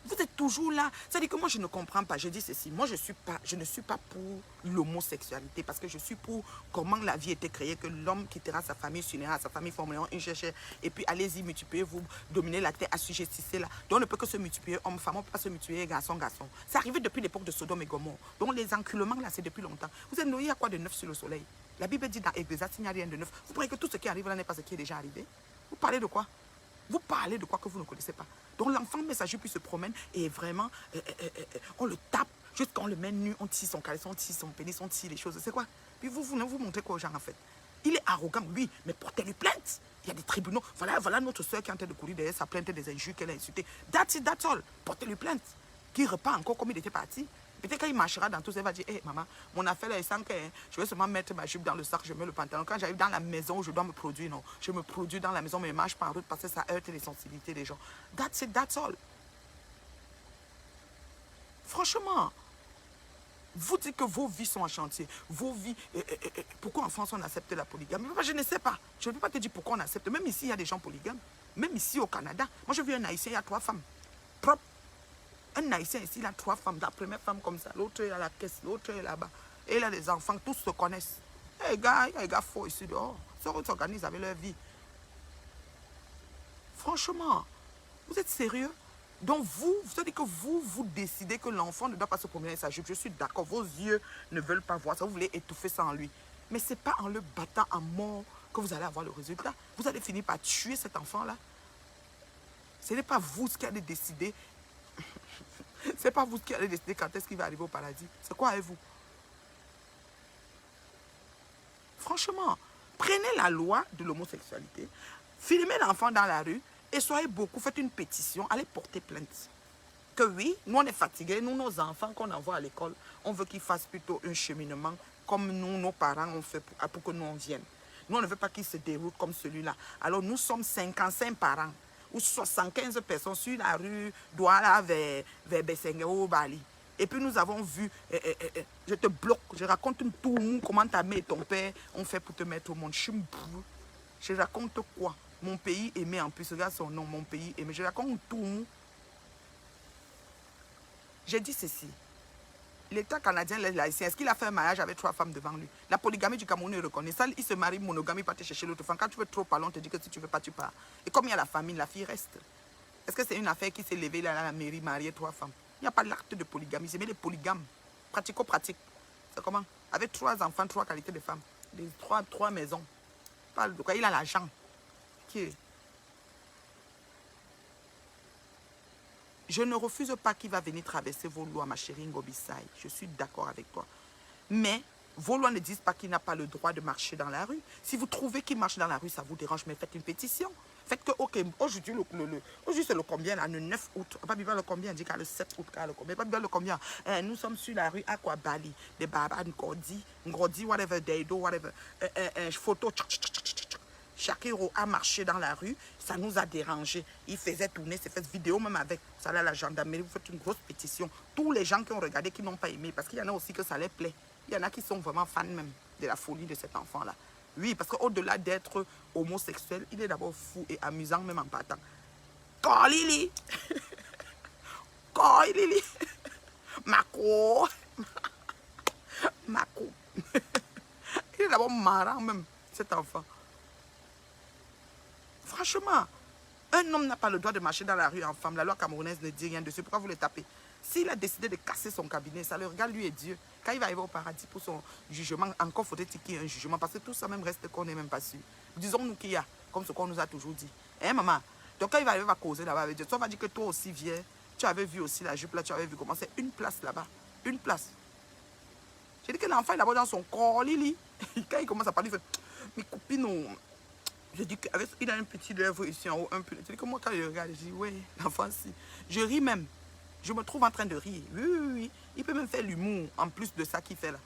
Vous êtes toujours là. C'est-à-dire que moi, je ne comprends pas. Je dis ceci. Moi, je ne suis pas pour l'homosexualité parce que je suis pour comment la vie était créée, que l'homme quittera sa famille, s'unira à sa famille, formera une chercheur, et puis allez-y, multipliez-vous, dominez la terre, assujettissez-la. Donc, on ne peut que se multiplier homme-femme, on ne peut pas se multiplier garçon-garçon. C'est arrivé depuis l'époque de Sodome et Gomorrhe. Donc, les enculements, là, c'est depuis longtemps. Vous êtes noyé, il y a quoi de neuf sur le soleil? La Bible dit dans Exode, il n'y a rien de neuf. Vous croyez que tout ce qui arrive là n'est pas ce qui est déjà arrivé? Vous parlez de quoi? Vous parlez de quoi que vous ne connaissez pas. Donc l'enfant met sa jupe, il se promène et vraiment, on le tape, jusqu'à on le met nu, on tisse son caleçon, on tisse son pénis, on tisse les choses. C'est quoi? Puis vous montrez quoi aux gens en fait? Il est arrogant, oui, mais portez-lui plainte. Il y a des tribunaux. Voilà notre soeur qui est en train de courir derrière sa plainte des injures qu'elle a insultées. That's it, that's all. Portez-lui plainte. Qui repart encore comme il était parti. Peut-être quand il marchera dans tout ça, il va dire, hé maman, mon affaire là, il sent que je vais seulement mettre ma jupe dans le sac, je mets le pantalon. Quand j'arrive dans la maison où je dois me produire, non, je me produis dans la maison, mais je marche par route parce que ça heurte les sensibilités des gens. That's it, that's all. Franchement, vous dites que vos vies sont en chantier. Vos vies, pourquoi en France on accepte la polygamie? Je ne sais pas. Je ne peux pas te dire pourquoi on accepte. Même ici, il y a des gens polygames. Même ici au Canada. Moi, je vis un Haïtien, il y a 3 femmes. Propre. Un Haïtien ici, il a 3 femmes. La première femme comme ça, l'autre est à la caisse, l'autre est là-bas. Et il a des enfants, tous se connaissent. Il y a des gars faux ici dehors. Ils s'organisent avec leur vie. Franchement, vous êtes sérieux? Donc vous savez que vous décidez que l'enfant ne doit pas se promener avec sa jupe. Je suis d'accord, vos yeux ne veulent pas voir ça. Vous voulez étouffer ça en lui. Mais ce n'est pas en le battant à mort que vous allez avoir le résultat. Vous allez finir par tuer cet enfant-là. Ce n'est pas vous qui allez décider. Ce n'est pas vous qui allez décider quand est-ce qu'il va arriver au paradis. C'est quoi avec vous? Franchement, prenez la loi de l'homosexualité, filmez l'enfant dans la rue et soyez beaucoup, faites une pétition, allez porter plainte. Que oui, nous on est fatigués, nous nos enfants qu'on envoie à l'école, on veut qu'ils fassent plutôt un cheminement comme nous, nos parents ont fait pour que nous on vienne. Nous on ne veut pas qu'ils se déroulent comme celui-là. Alors nous sommes 55 parents ou 75 personnes sur la rue Douala vers Bessengue ou Bali. Et puis nous avons vu, je te bloque, je raconte tout, comment ta mère et ton père ont fait pour te mettre au monde. Je raconte quoi? Mon pays aimé en plus, regarde son nom, mon pays aimé. Je raconte tout. J'ai dit ceci. L'État canadien, les laïciens, est-ce qu'il a fait un mariage avec 3 femmes devant lui? La polygamie du Cameroun est reconnue. Ça, il se marie monogamie, pas te chercher l'autre femme. Quand tu veux trop parler, on te dit que si tu veux pas, tu pars. Et comme il y a la famille, la fille reste. Est-ce que c'est une affaire qui s'est levée là à la mairie, marier 3 femmes? Il n'y a pas l'acte de polygamie, c'est bien les polygames. Pratico-pratique. C'est comment? Avec 3 enfants, 3 qualités de femmes. Les 3 maisons. Parle de quoi? Il a l'argent. Qui? Je ne refuse pas qu'il va venir traverser vos lois, ma chérie Ngobissaï. Je suis d'accord avec toi. Mais vos lois ne disent pas qu'il n'a pas le droit de marcher dans la rue. Si vous trouvez qu'il marche dans la rue, ça vous dérange, mais faites une pétition. Faites que, ok, aujourd'hui, aujourd'hui c'est le combien, là, le 9 août. Pas bien le combien, dit qu'à le 7 août, qu'à le combien. Pas bien le combien. Nous sommes sur la rue Aquabali, des Baba, Ngodi, whatever, Deido, whatever. Photo, Shakiro a marché dans la rue, ça nous a dérangé. Il faisait tourner ses fesses vidéo même avec. Ça allait à la gendarmerie, vous faites une grosse pétition. Tous les gens qui ont regardé, qui n'ont pas aimé, parce qu'il y en a aussi que ça les plaît. Il y en a qui sont vraiment fans même de la folie de cet enfant-là. Oui, parce qu'au-delà d'être homosexuel, il est d'abord fou et amusant même en partant. Kolili Kolili Mako Mako. Il est d'abord marrant même, cet enfant. Franchement, un homme n'a pas le droit de marcher dans la rue en femme. La loi camerounaise ne dit rien dessus. Pourquoi vous le tapez? S'il a décidé de casser son cabinet, ça le regarde lui et Dieu. Quand il va arriver au paradis pour son jugement, encore faut-il qu'il y ait un jugement. Parce que tout ça même reste qu'on n'est même pas sûr. Disons-nous qu'il y a, comme ce qu'on nous a toujours dit. Hein, maman? Donc quand il va arriver, il va causer là-bas avec Dieu. Toi, va dire que toi aussi, viens. Tu avais vu aussi la jupe là, tu avais vu comment c'est une place là-bas. Une place. J'ai dit que l'enfant, il est dans son corps, Lili. Quand il commence à parler, il fait, mes copines, je dis qu'il a un petit lèvre ici en haut, un peu. Je dis que moi, quand je regarde, je dis, oui, l'enfant, si. Je ris même. Je me trouve en train de rire. Oui, oui, oui. Il peut même faire l'humour, en plus de ça qu'il fait là.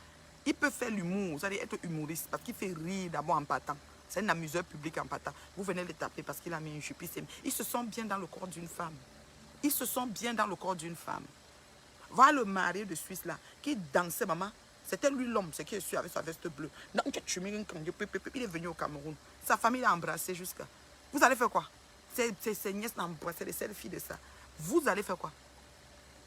Il peut faire l'humour, vous allez être humoriste, parce qu'il fait rire d'abord en partant. C'est un amuseur public en partant. Vous venez le taper parce qu'il a mis une jupe. Il se sent bien dans le corps d'une femme. Il se sent bien dans le corps d'une femme. Voilà le mari de Suisse là, qui dansait, maman. C'était lui l'homme, c'est qui est su avec sa veste bleue. Il est venu au Cameroun. Sa famille l'a embrassé jusqu'à. Vous allez faire quoi? Ses nièces l'ont embrassé, les seules filles de ça. Vous allez faire quoi?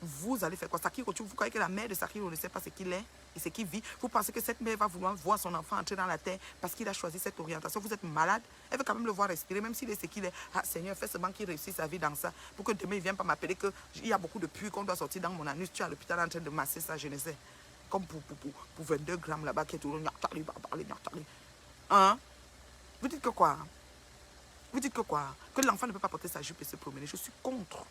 Vous allez faire quoi? Sakiro, vous croyez que la mère de Sakiro ne sait pas ce qu'il est et ce qu'il vit? Vous pensez que cette mère va vouloir voir son enfant entrer dans la terre parce qu'il a choisi cette orientation? Vous êtes malade? Elle veut quand même le voir respirer, même s'il est ce qu'il est. Ah Seigneur, fais seulement qu'il réussisse sa vie dans ça. Pour que demain il ne vienne pas m'appeler qu'il y a beaucoup de puits qu'on doit sortir dans mon anus. Tu es à l'hôpital en train de masser ça, je ne sais. Comme pour 22 grammes là-bas qui est toujours. Hein? Vous dites que quoi? Vous dites que quoi? Que l'enfant ne peut pas porter sa jupe et se promener. Je suis contre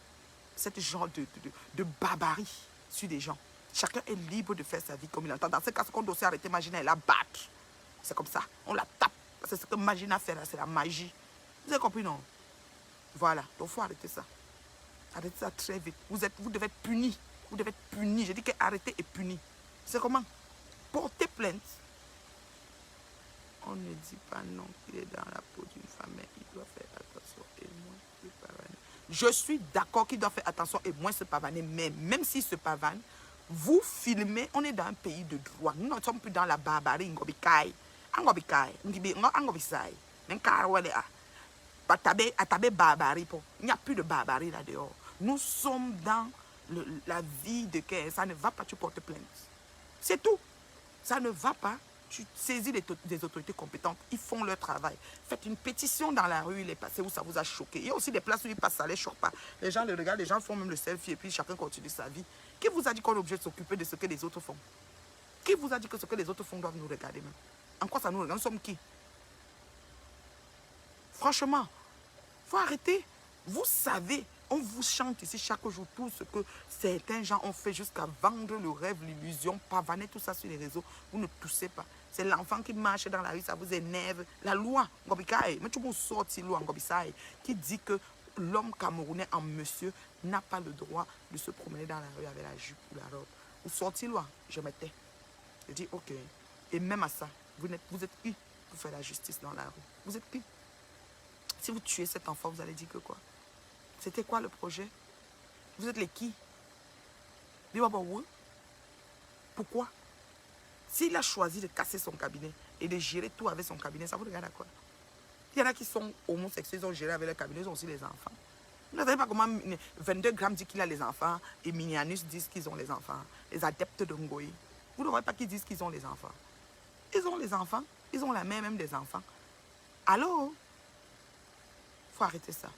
cette genre de barbarie sur des gens. Chacun est libre de faire sa vie comme il entend. Dans ce cas, ce qu'on doit aussi arrêter Magina et la battre. C'est comme ça. On la tape. C'est ce que Magina fait là, c'est la magie. Vous avez compris, non? Voilà. Donc, il faut arrêter ça. Arrêtez ça très vite. Vous devez être punis. Vous devez être punis. Je dis que arrêtez et punis. C'est comment? Porter plainte. On ne dit pas non qu'il est dans la peau d'une femme, mais il doit faire attention et moins se pavaner. Je suis d'accord qu'il doit faire attention et moins se pavaner, mais même s'il se pavane, vous filmez, on est dans un pays de droit. Nous ne sommes plus dans la barbarie. Ngobikai, Ngobisai, barbarie. Il n'y a plus de barbarie là dehors. Nous sommes dans la vie de quelqu'un. Ça ne va pas, tu portes plainte. C'est tout. Ça ne va pas. Tu saisis des autorités compétentes, ils font leur travail. Faites une pétition dans la rue, il est passé où ça vous a choqué. Il y a aussi des places où il passe, ça ne les choque pas. Les gens le regardent, les gens font même le selfie et puis chacun continue sa vie. Qui vous a dit qu'on est obligé de s'occuper de ce que les autres font? Qui vous a dit que ce que les autres font doivent nous regarder même? En quoi ça nous regarde? Nous sommes qui? Franchement, il faut arrêter. Vous savez, on vous chante ici chaque jour tout ce que certains gens ont fait jusqu'à vendre le rêve, l'illusion, pavaner tout ça sur les réseaux. Vous ne toussez pas. C'est l'enfant qui marche dans la rue, ça vous énerve. La loi, mais tu peux sortir loi qui dit que l'homme camerounais en monsieur n'a pas le droit de se promener dans la rue avec la jupe ou la robe. Vous sortez loi, je me tais. Je dis ok. Et même à ça, vous êtes qui pour faire la justice dans la rue? Vous êtes qui? Si vous tuez cet enfant, vous allez dire que quoi? C'était quoi le projet? Vous êtes les qui? Pourquoi? S'il a choisi de casser son cabinet et de gérer tout avec son cabinet, ça vous regarde à quoi? Il y en a qui sont homosexuels, ils ont géré avec leur cabinet, ils ont aussi les enfants. Vous ne savez pas comment 22 grammes dit qu'il a les enfants et Minianus disent qu'ils ont les enfants. Les adeptes de Ngoï. Vous ne voyez pas qu'ils disent qu'ils ont les enfants. Ils ont les enfants. Ils ont la mère même des enfants. Allô? Il faut arrêter ça.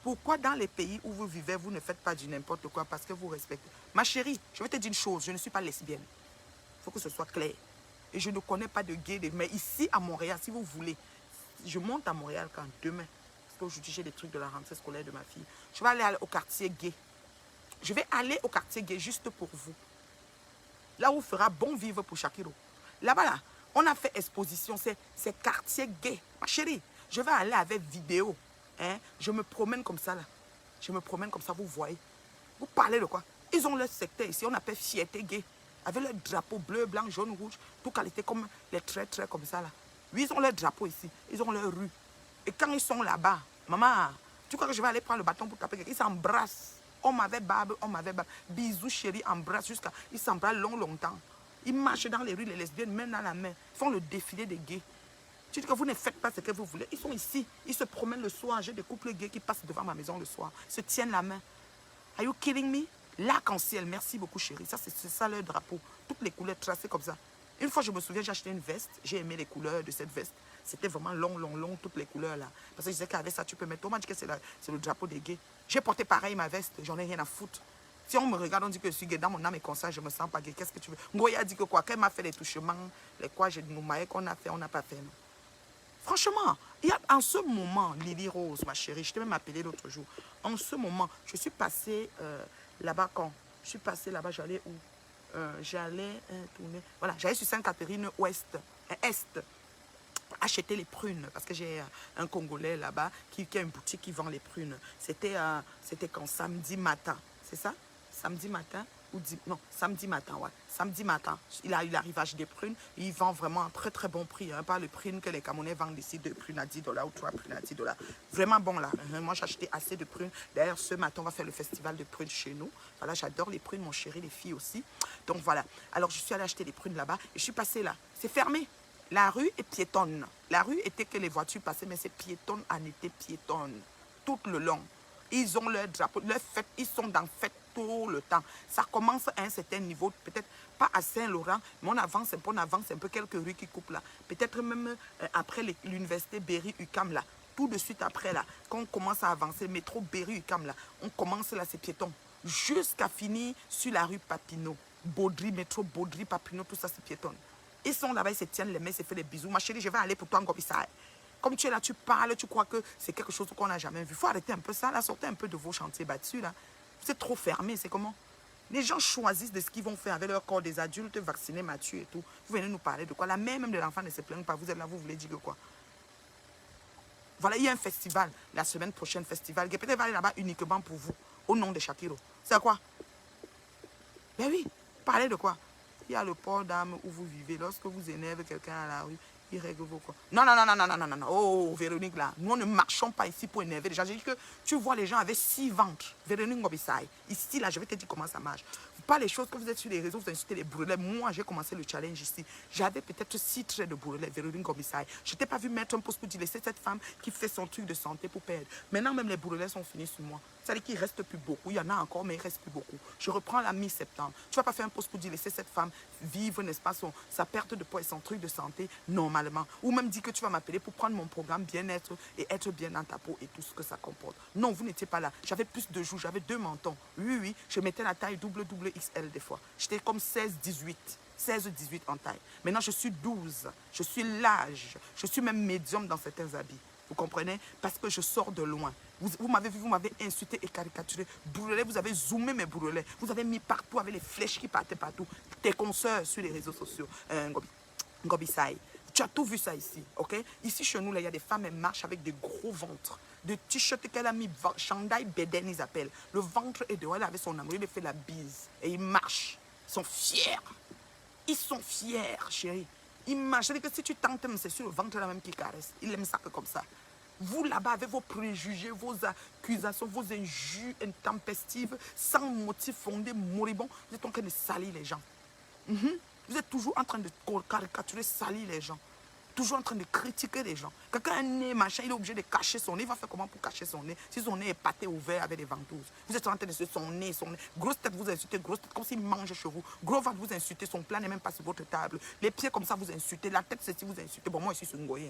Pourquoi dans les pays où vous vivez, vous ne faites pas du n'importe quoi parce que vous respectez? Ma chérie, je vais te dire une chose, je ne suis pas lesbienne. Il faut que ce soit clair. Et je ne connais pas de gay, mais ici à Montréal, si vous voulez, je monte à Montréal quand demain, parce qu'aujourd'hui j'ai des trucs de la rentrée scolaire de ma fille. Je vais aller au quartier gay. Je vais aller au quartier gay juste pour vous. Là où fera bon vivre pour Shakiro. Là-bas, là, on a fait exposition, c'est quartier gay. Ma chérie, je vais aller avec vidéo. Hein? Je me promène comme ça, là. Je me promène comme ça, vous voyez. Vous parlez de quoi? Ils ont leur secteur ici, on appelle fierté gay. Avec leur drapeau bleu, blanc, jaune, rouge, tout qualité comme les traits comme ça, là. Oui, ils ont leur drapeau ici, ils ont leur rue. Et quand ils sont là-bas, maman, tu crois que je vais aller prendre le bâton pour taper quelqu'un? Ils s'embrassent. On m'avait barbe, on m'avait barbe. Bisous, chérie, embrasse jusqu'à... Ils s'embrassent longtemps. Ils marchent dans les rues, les lesbiennes, main dans la main. Ils font le défilé des gays. Tu dis que vous ne faites pas ce que vous voulez. Ils sont ici. Ils se promènent le soir. J'ai des couples gays qui passent devant ma maison le soir. Se tiennent la main. Are you kidding me? L'arc-en-ciel. Merci beaucoup, chérie. Ça, c'est ça leur drapeau. Toutes les couleurs tracées comme ça. Une fois, je me souviens, j'ai acheté une veste. J'ai aimé les couleurs de cette veste. C'était vraiment long, toutes les couleurs là. Parce que je disais qu'avec ça, tu peux mettre. On m'a dit que c'est le drapeau des gays. J'ai porté pareil ma veste. J'en ai rien à foutre. Si on me regarde, on dit que je suis gay. Dans mon âme et conscience, je me sens pas gay. Qu'est-ce que tu veux? Ngoya dit que quoi? Quand elle m'a fait les touchements, les quoi, j'ai nous mailles qu'on a fait, on n'a pas fait. Non. Franchement, il y a en ce moment, Lily Rose, ma chérie, je t'ai même appelé l'autre jour. En ce moment, je suis passée là-bas quand? Je suis passée là-bas, j'allais où? J'allais tourner. Voilà, j'allais sur Sainte-Catherine Est. Acheter les prunes parce que j'ai un Congolais là-bas qui a une boutique qui vend les prunes. C'était quand samedi matin, c'est ça? Samedi matin ou non, samedi matin, ouais. Samedi matin, il a eu l'arrivage des prunes. Il vend vraiment un très bon prix, hein, pas le prix que les Camerounais vendent ici, 2 prunes à 10 $ ou 3 prunes à 10 $. Vraiment bon là. Moi j'ai acheté assez de prunes. D'ailleurs ce matin on va faire le festival de prunes chez nous. Voilà, j'adore les prunes, mon chéri, les filles aussi. Donc voilà. Alors je suis allée acheter les prunes là-bas et je suis passée là. C'est fermé. La rue est piétonne. La rue était que les voitures passaient, mais c'est piétonne en été piétonne. Tout le long. Ils ont leur drapeau, leur fête, ils sont dans fête tout le temps. Ça commence à un certain niveau, peut-être pas à Saint-Laurent, mais on avance un peu quelques rues qui coupent là. Peut-être même après l'université Berry-UQAM là. Tout de suite après là, quand on commence à avancer, métro Berry-UQAM là, on commence là, c'est piéton. Jusqu'à finir sur la rue Papineau. Baudry, métro Baudry, Papineau, tout ça c'est piétonne. Ils sont là-bas, ils se tiennent les mains, ils se font des bisous. Ma chérie, je vais aller pour toi en Ngobissaï. Comme tu es là, tu parles, tu crois que c'est quelque chose qu'on n'a jamais vu. Il faut arrêter un peu ça, là, sortez un peu de vos chantiers battus, là. Vous êtes trop fermé, c'est comment? Les gens choisissent de ce qu'ils vont faire avec leur corps, des adultes vaccinés, matures et tout. Vous venez nous parler de quoi? La mère même de l'enfant ne se plaint pas. Vous êtes là, vous voulez dire que quoi? Voilà, il y a un festival, la semaine prochaine, festival. Peut-être va aller là-bas uniquement pour vous, au nom de Shakiro. C'est quoi? Ben oui, parlez de quoi? Il y a le port d'âme où vous vivez. Lorsque vous énervez quelqu'un à la rue, il règle vos quoi. Non. Oh, Véronique, là, nous ne marchons pas ici pour énerver les gens. J'ai dit que tu vois les gens avec 6 ventres. Véronique Ngobissaï. Ici, là, je vais te dire comment ça marche. Pas les choses que vous êtes sur les réseaux, vous insultez les bourrelets. Moi, j'ai commencé le challenge ici. J'avais peut-être 6 traits de bourrelets, Véronique Ngobissaï. Je t'ai pas vu mettre un post pour dire laisser cette femme qui fait son truc de santé pour perdre. Maintenant, même les bourrelets sont finis sur moi. Ça veut dire qu'il ne reste plus beaucoup. Il y en a encore, mais il ne reste plus beaucoup. Je reprends la mi-septembre. Tu ne vas pas faire un post pour dire laisser cette femme vivre, n'est-ce pas, sa perte de poids et son truc de santé normalement. Ou même dire que tu vas m'appeler pour prendre mon programme bien-être et être bien dans ta peau et tout ce que ça comporte. Non, vous n'étiez pas là. J'avais plus de joues, j'avais 2 mentons. Oui, je mettais la taille XXL des fois. J'étais comme 16-18 en taille. Maintenant, je suis 12. Je suis large. Je suis même médium dans certains habits. Vous comprenez? Parce que je sors de loin. Vous m'avez vu, vous m'avez insulté et caricaturé. Bourrelet, vous avez zoomé mes bourrelets. Vous avez mis partout avec les flèches qui partaient partout. Tes consoeurs sur les réseaux sociaux. Ngobissaï. Tu as tout vu ça ici, ok? Ici, chez nous, là, il y a des femmes, elles marchent avec des gros ventres. De t-shirts qu'elle a mis, chandail Beden, ils appellent. Le ventre est dehors, elle avait son amour, il lui fait la bise. Et ils marchent. Ils sont fiers. Ils sont fiers, chérie. Ils marchent. C'est-à-dire que si tu tentes, c'est sur le ventre là même qui caresse. Il aime ça que comme ça. Vous là-bas, avec vos préjugés, vos accusations, vos injures intempestives, sans motif fondé, moribond, vous êtes en train de salir les gens. Vous êtes toujours en train de caricaturer, salir les gens. Toujours en train de critiquer les gens. Quelqu'un a un nez, machin, il est obligé de cacher son nez. Il va faire comment pour cacher son nez? Si son nez est pâté ouvert avec des ventouses. Vous êtes en train de se son nez, son nez. Grosse tête, vous insultez, grosse tête, comme s'il mange chez vous. Gros ventre, vous insultez, son plat n'est même pas sur votre table. Les pieds comme ça, vous insultez. La tête, c'est si vous insultez. Bon, moi, je suis Ngoyi.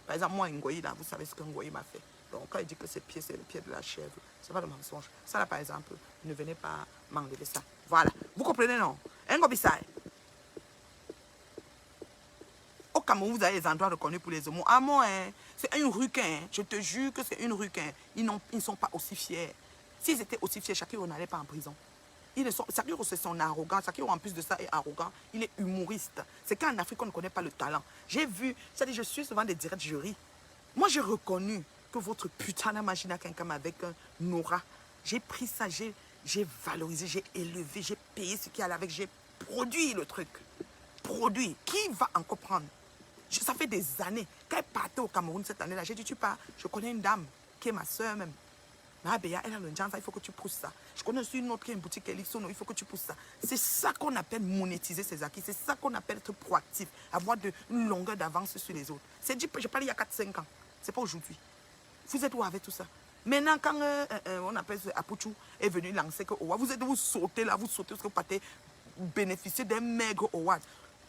Par exemple, moi, Ngoyi, là, vous savez ce que Ngoyi m'a fait. Donc, quand il dit que ses pieds, c'est le pied de la chèvre, c'est pas le mensonge. Ça, là, par exemple, ne venez pas m'enlever ça. Voilà. Vous comprenez, non? Ngobisai. Au Cameroun, vous avez des endroits reconnus pour les homos. Ah, moi, hein, c'est une requin. Hein. Je te jure que c'est une requin. Ils ne sont pas aussi fiers. S'ils étaient aussi fiers, Shakiro n'allait pas en prison. Shakiro, c'est son arrogance. Shakiro, en plus de ça, est arrogant. Il est humoriste. C'est qu'en Afrique, on ne connaît pas le talent. J'ai vu, c'est-à-dire, je suis souvent des directs jury. Moi, j'ai reconnu que votre putain d'imagina quelqu'un avec un aura. J'ai pris ça, j'ai valorisé, j'ai élevé, j'ai payé ce qu'il y a avec, j'ai produit le truc. Produit. Qui va encore prendre? Ça fait des années. Quand elle partait au Cameroun cette année-là, j'ai dit, tu pars. Je connais une dame qui est ma soeur même. Mais Abéa, elle a le Njanza, il faut que tu pousses ça. Je connais aussi une autre qui a une boutique Elixono, il faut que tu pousses ça. C'est ça qu'on appelle monétiser ses acquis. C'est ça qu'on appelle être proactif. Avoir une longueur d'avance sur les autres. C'est dit, je parle il y a 4-5 ans. C'est pas aujourd'hui. Vous êtes où avec tout ça? Maintenant, quand on appelle Apuchou est venu lancer que Owa, vous sautez là, vous sautez parce que vous partez bénéficier d'un maigre Owa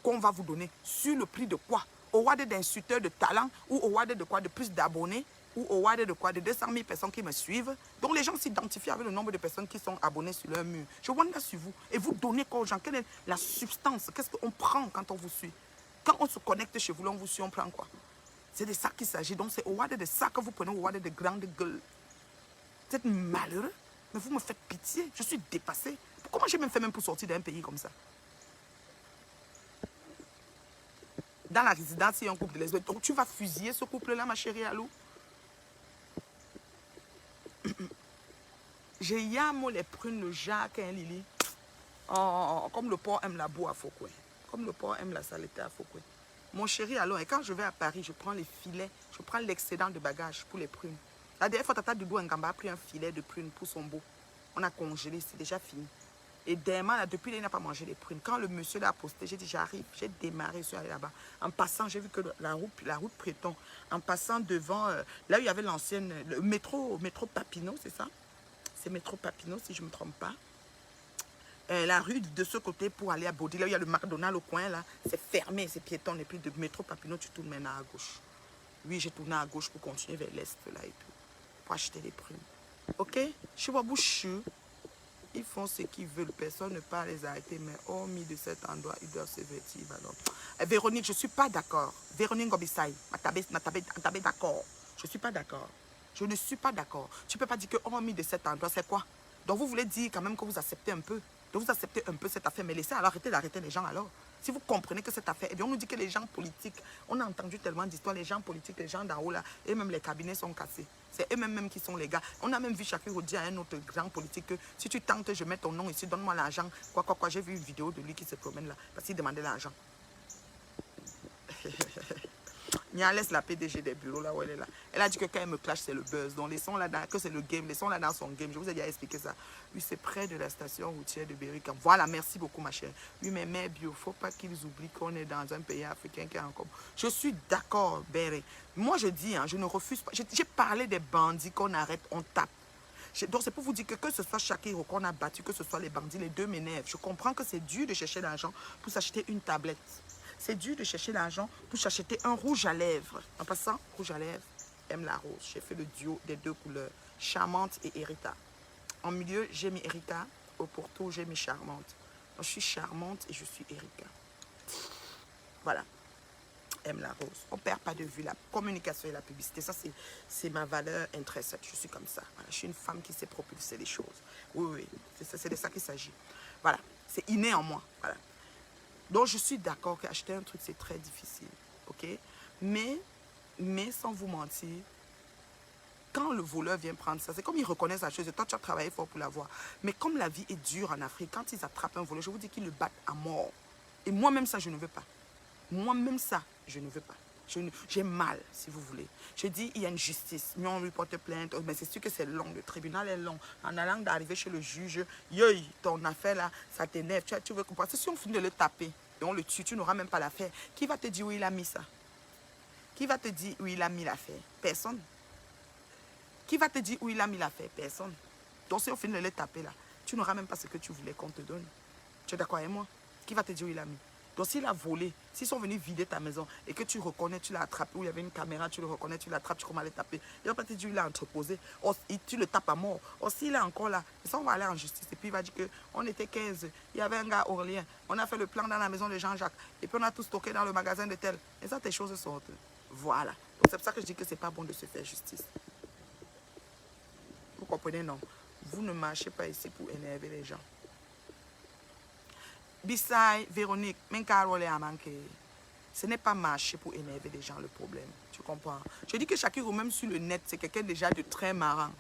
qu'on va vous donner. Sur le prix de quoi? Award d'insulteurs de talent ou award de quoi? De plus d'abonnés ou award de quoi? De 200 000 personnes qui me suivent. Donc les gens s'identifient avec le nombre de personnes qui sont abonnées sur leur mur. Je wonder sur vous. Et vous donnez quoi aux gens? Quelle est la substance? Qu'est-ce qu'on prend quand on vous suit? Quand on se connecte chez vous, là, on vous suit, on prend quoi? C'est de ça qu'il s'agit. Donc c'est award de ça que vous prenez, award de grande gueule. Vous êtes malheureux, mais vous me faites pitié. Je suis dépassé. Comment j'ai même fait même pour sortir d'un pays comme ça? Dans la résidence, il y a un couple de lesbiennes. Donc tu vas fusiller ce couple-là, ma chérie Alou. J'ai yamo les prunes, le Jacques et Lily. Oh, comme le porc aime la boue à Fokoué. Comme le porc aime la saleté à Fokoué. Mon chéri, alors, et quand je vais à Paris, je prends les filets, je prends l'excédent de bagages pour les prunes. La dernière fois, Tata Dubou Ngamba a pris un filet de prunes pour son beau. On a congelé, c'est déjà fini. Et Derma, là, depuis là, il n'a pas mangé les prunes. Quand le monsieur l'a posté, j'ai dit, j'arrive. J'ai démarré, je suis allé là-bas. En passant, j'ai vu que la route Préton, en passant devant, là où il y avait l'ancienne, le métro Papineau, c'est ça? C'est métro Papineau, si je ne me trompe pas. La rue de ce côté pour aller à Baudy, là où il y a le McDonald's au coin, là, c'est fermé, c'est piéton. Et puis de métro Papineau, tu tournes maintenant à gauche. Oui, j'ai tourné à gauche pour continuer vers l'est, là et tout. Pour acheter les prunes. Ok? Je suis pas boucheux. Ils font ce qu'ils veulent, personne ne peut les arrêter, mais hormis de cet endroit, ils doivent se vêtir. Véronique, je ne suis pas d'accord. Véronique Ngobisai, Matabé d'accord. Je ne suis pas d'accord. Je ne suis pas d'accord. Tu ne peux pas dire que hormis de cet endroit, c'est quoi? Donc vous voulez dire quand même que vous acceptez un peu. Donc vous acceptez un peu cette affaire, mais laissez alors arrêter d'arrêter les gens alors. Si vous comprenez que cette affaire, eh bien on nous dit que les gens politiques, on a entendu tellement d'histoires, les gens politiques, les gens d'en haut là, et même les cabinets sont cassés. C'est eux-mêmes qui sont les gars. On a même vu Shakiro dire à un autre grand politique que si tu tentes, je mets ton nom ici, donne-moi l'argent. Quoi. J'ai vu une vidéo de lui qui se promène là, parce qu'il demandait l'argent. Nia laisse la PDG des bureaux là où elle est là. Elle a dit que quand elle me clash, c'est le buzz. Donc laissons là que c'est le game, laissons là dans son game. Je vous ai déjà expliqué ça. Oui, c'est près de la station routière de Berry-Kam. Voilà, merci beaucoup ma chère. Oui, mais bio, il ne faut pas qu'ils oublient qu'on est dans un pays africain qui est encore. Je suis d'accord, Berry. Moi je dis, hein, je ne refuse pas. J'ai parlé des bandits qu'on arrête, on tape. Donc c'est pour vous dire que ce soit Shakiro qu'on a battu, que ce soit les bandits, les deux m'énervent. Je comprends que c'est dur de chercher l'argent pour s'acheter une tablette. C'est dur de chercher l'argent pour s'acheter un rouge à lèvres. En passant, rouge à lèvres, aime la rose. J'ai fait le duo des deux couleurs, Charmante et Erika. En milieu, j'ai mis Erika. Au pourtour, j'ai mis Charmante. Donc, je suis Charmante et je suis Erika. Voilà. Aime la rose. On ne perd pas de vue la communication et la publicité. Ça, c'est ma valeur intrinsèque. Je suis comme ça. Voilà. Je suis une femme qui sait propulser les choses. Oui. C'est de ça qu'il s'agit. Voilà. C'est inné en moi. Voilà. Donc, je suis d'accord qu'acheter un truc, c'est très difficile, ok? Mais sans vous mentir, quand le voleur vient prendre ça, c'est comme ils reconnaissent la chose. Et toi, tu as travaillé fort pour l'avoir. Mais comme la vie est dure en Afrique, quand ils attrapent un voleur, je vous dis qu'ils le battent à mort. Et moi-même, ça, je ne veux pas. Moi-même, ça, je ne veux pas. J'ai mal, si vous voulez. Je dis, il y a une justice. Mais on lui porte plainte. Mais c'est sûr que c'est long. Le tribunal est long. En allant d'arriver chez le juge, ton affaire là, ça t'énerve. Tu veux comprendre. Si on finit de le taper et on le tue, tu n'auras même pas l'affaire. Qui va te dire où il a mis ça? Qui va te dire où il a mis l'affaire? Personne. Qui va te dire où il a mis l'affaire? Personne. Donc si on finit de les taper là, tu n'auras même pas ce que tu voulais qu'on te donne. Tu es d'accord avec moi? Qui va te dire où il a mis? Donc s'il a volé, s'ils sont venus vider ta maison et que tu reconnais, tu l'as attrapé, où il y avait une caméra, tu le reconnais, tu l'attrapes, tu commences à les taper. Il va pas te dire où il a entreposé. Tu le tapes à mort. S'il est encore là, ça on va aller en justice. Et puis il va dire qu'on était 15, il y avait un gars Orléans, on a fait le plan dans la maison de Jean-Jacques, et puis on a tout stocké dans le magasin de tel. Et ça, tes choses sortent. Voilà. Donc c'est pour ça que je dis que c'est pas bon de se faire justice. Vous comprenez, non? Vous ne marchez pas ici pour énerver les gens. Bissaï, Véronique, même Carole a manqué. Ce n'est pas marcher pour énerver les gens le problème. Tu comprends? Je dis que Shakiro, même sur le net, c'est quelqu'un déjà de très marrant.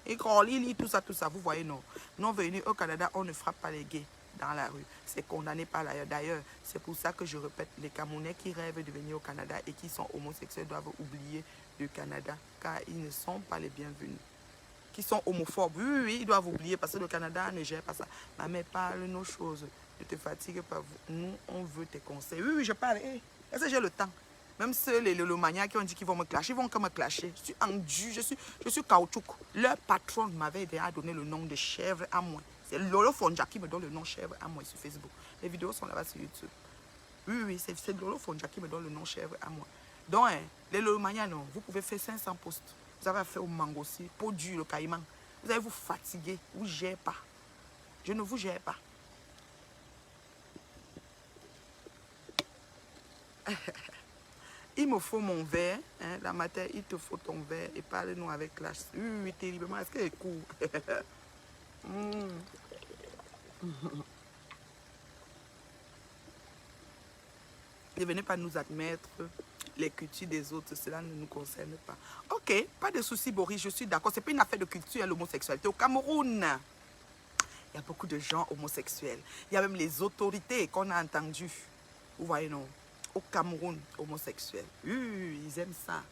Et quand il lit tout ça, vous voyez, non. Non, venus au Canada, on ne frappe pas les gays dans la rue. C'est condamné par l'ailleurs. D'ailleurs, c'est pour ça que je répète, les Camerounais qui rêvent de venir au Canada et qui sont homosexuels doivent oublier le Canada, car ils ne sont pas les bienvenus. Qui sont homophobes, oui, ils doivent oublier parce que le Canada ne gère pas ça. Ma mère parle nos choses. Ne te fatigue pas. Nous, on veut tes conseils. Oui, je parle. Est-ce que j'ai le temps? Même ceux, les lolomanias qui ont dit qu'ils vont me clasher, ils vont comme me clasher. Je suis endu, je suis caoutchouc. Leur patron m'avait déjà donné le nom de chèvre à moi. C'est Lolo Fonja qui me donne le nom chèvre à moi sur Facebook. Les vidéos sont là-bas sur YouTube. Oui, c'est Lolo Fonja qui me donne le nom chèvre à moi. Donc, les lolomanias, non, vous pouvez faire 500 postes. Vous avez fait au mango aussi, peau dure, le caïman. Vous allez vous fatiguer, vous ne gérez pas. Je ne vous gère pas. Il me faut mon verre, hein, la matin, il te faut ton verre et parle-nous avec classe. Oui, terriblement, est-ce qu'elle est cool? Ne venez pas nous admettre les cultures des autres, cela ne nous concerne pas. Ok, pas de souci, Boris, je suis d'accord. C'est pas une affaire de culture, l'homosexualité. Au Cameroun, il y a beaucoup de gens homosexuels. Il y a même les autorités qu'on a entendues. Vous voyez, non? Au Cameroun, homosexuels. Ils aiment ça.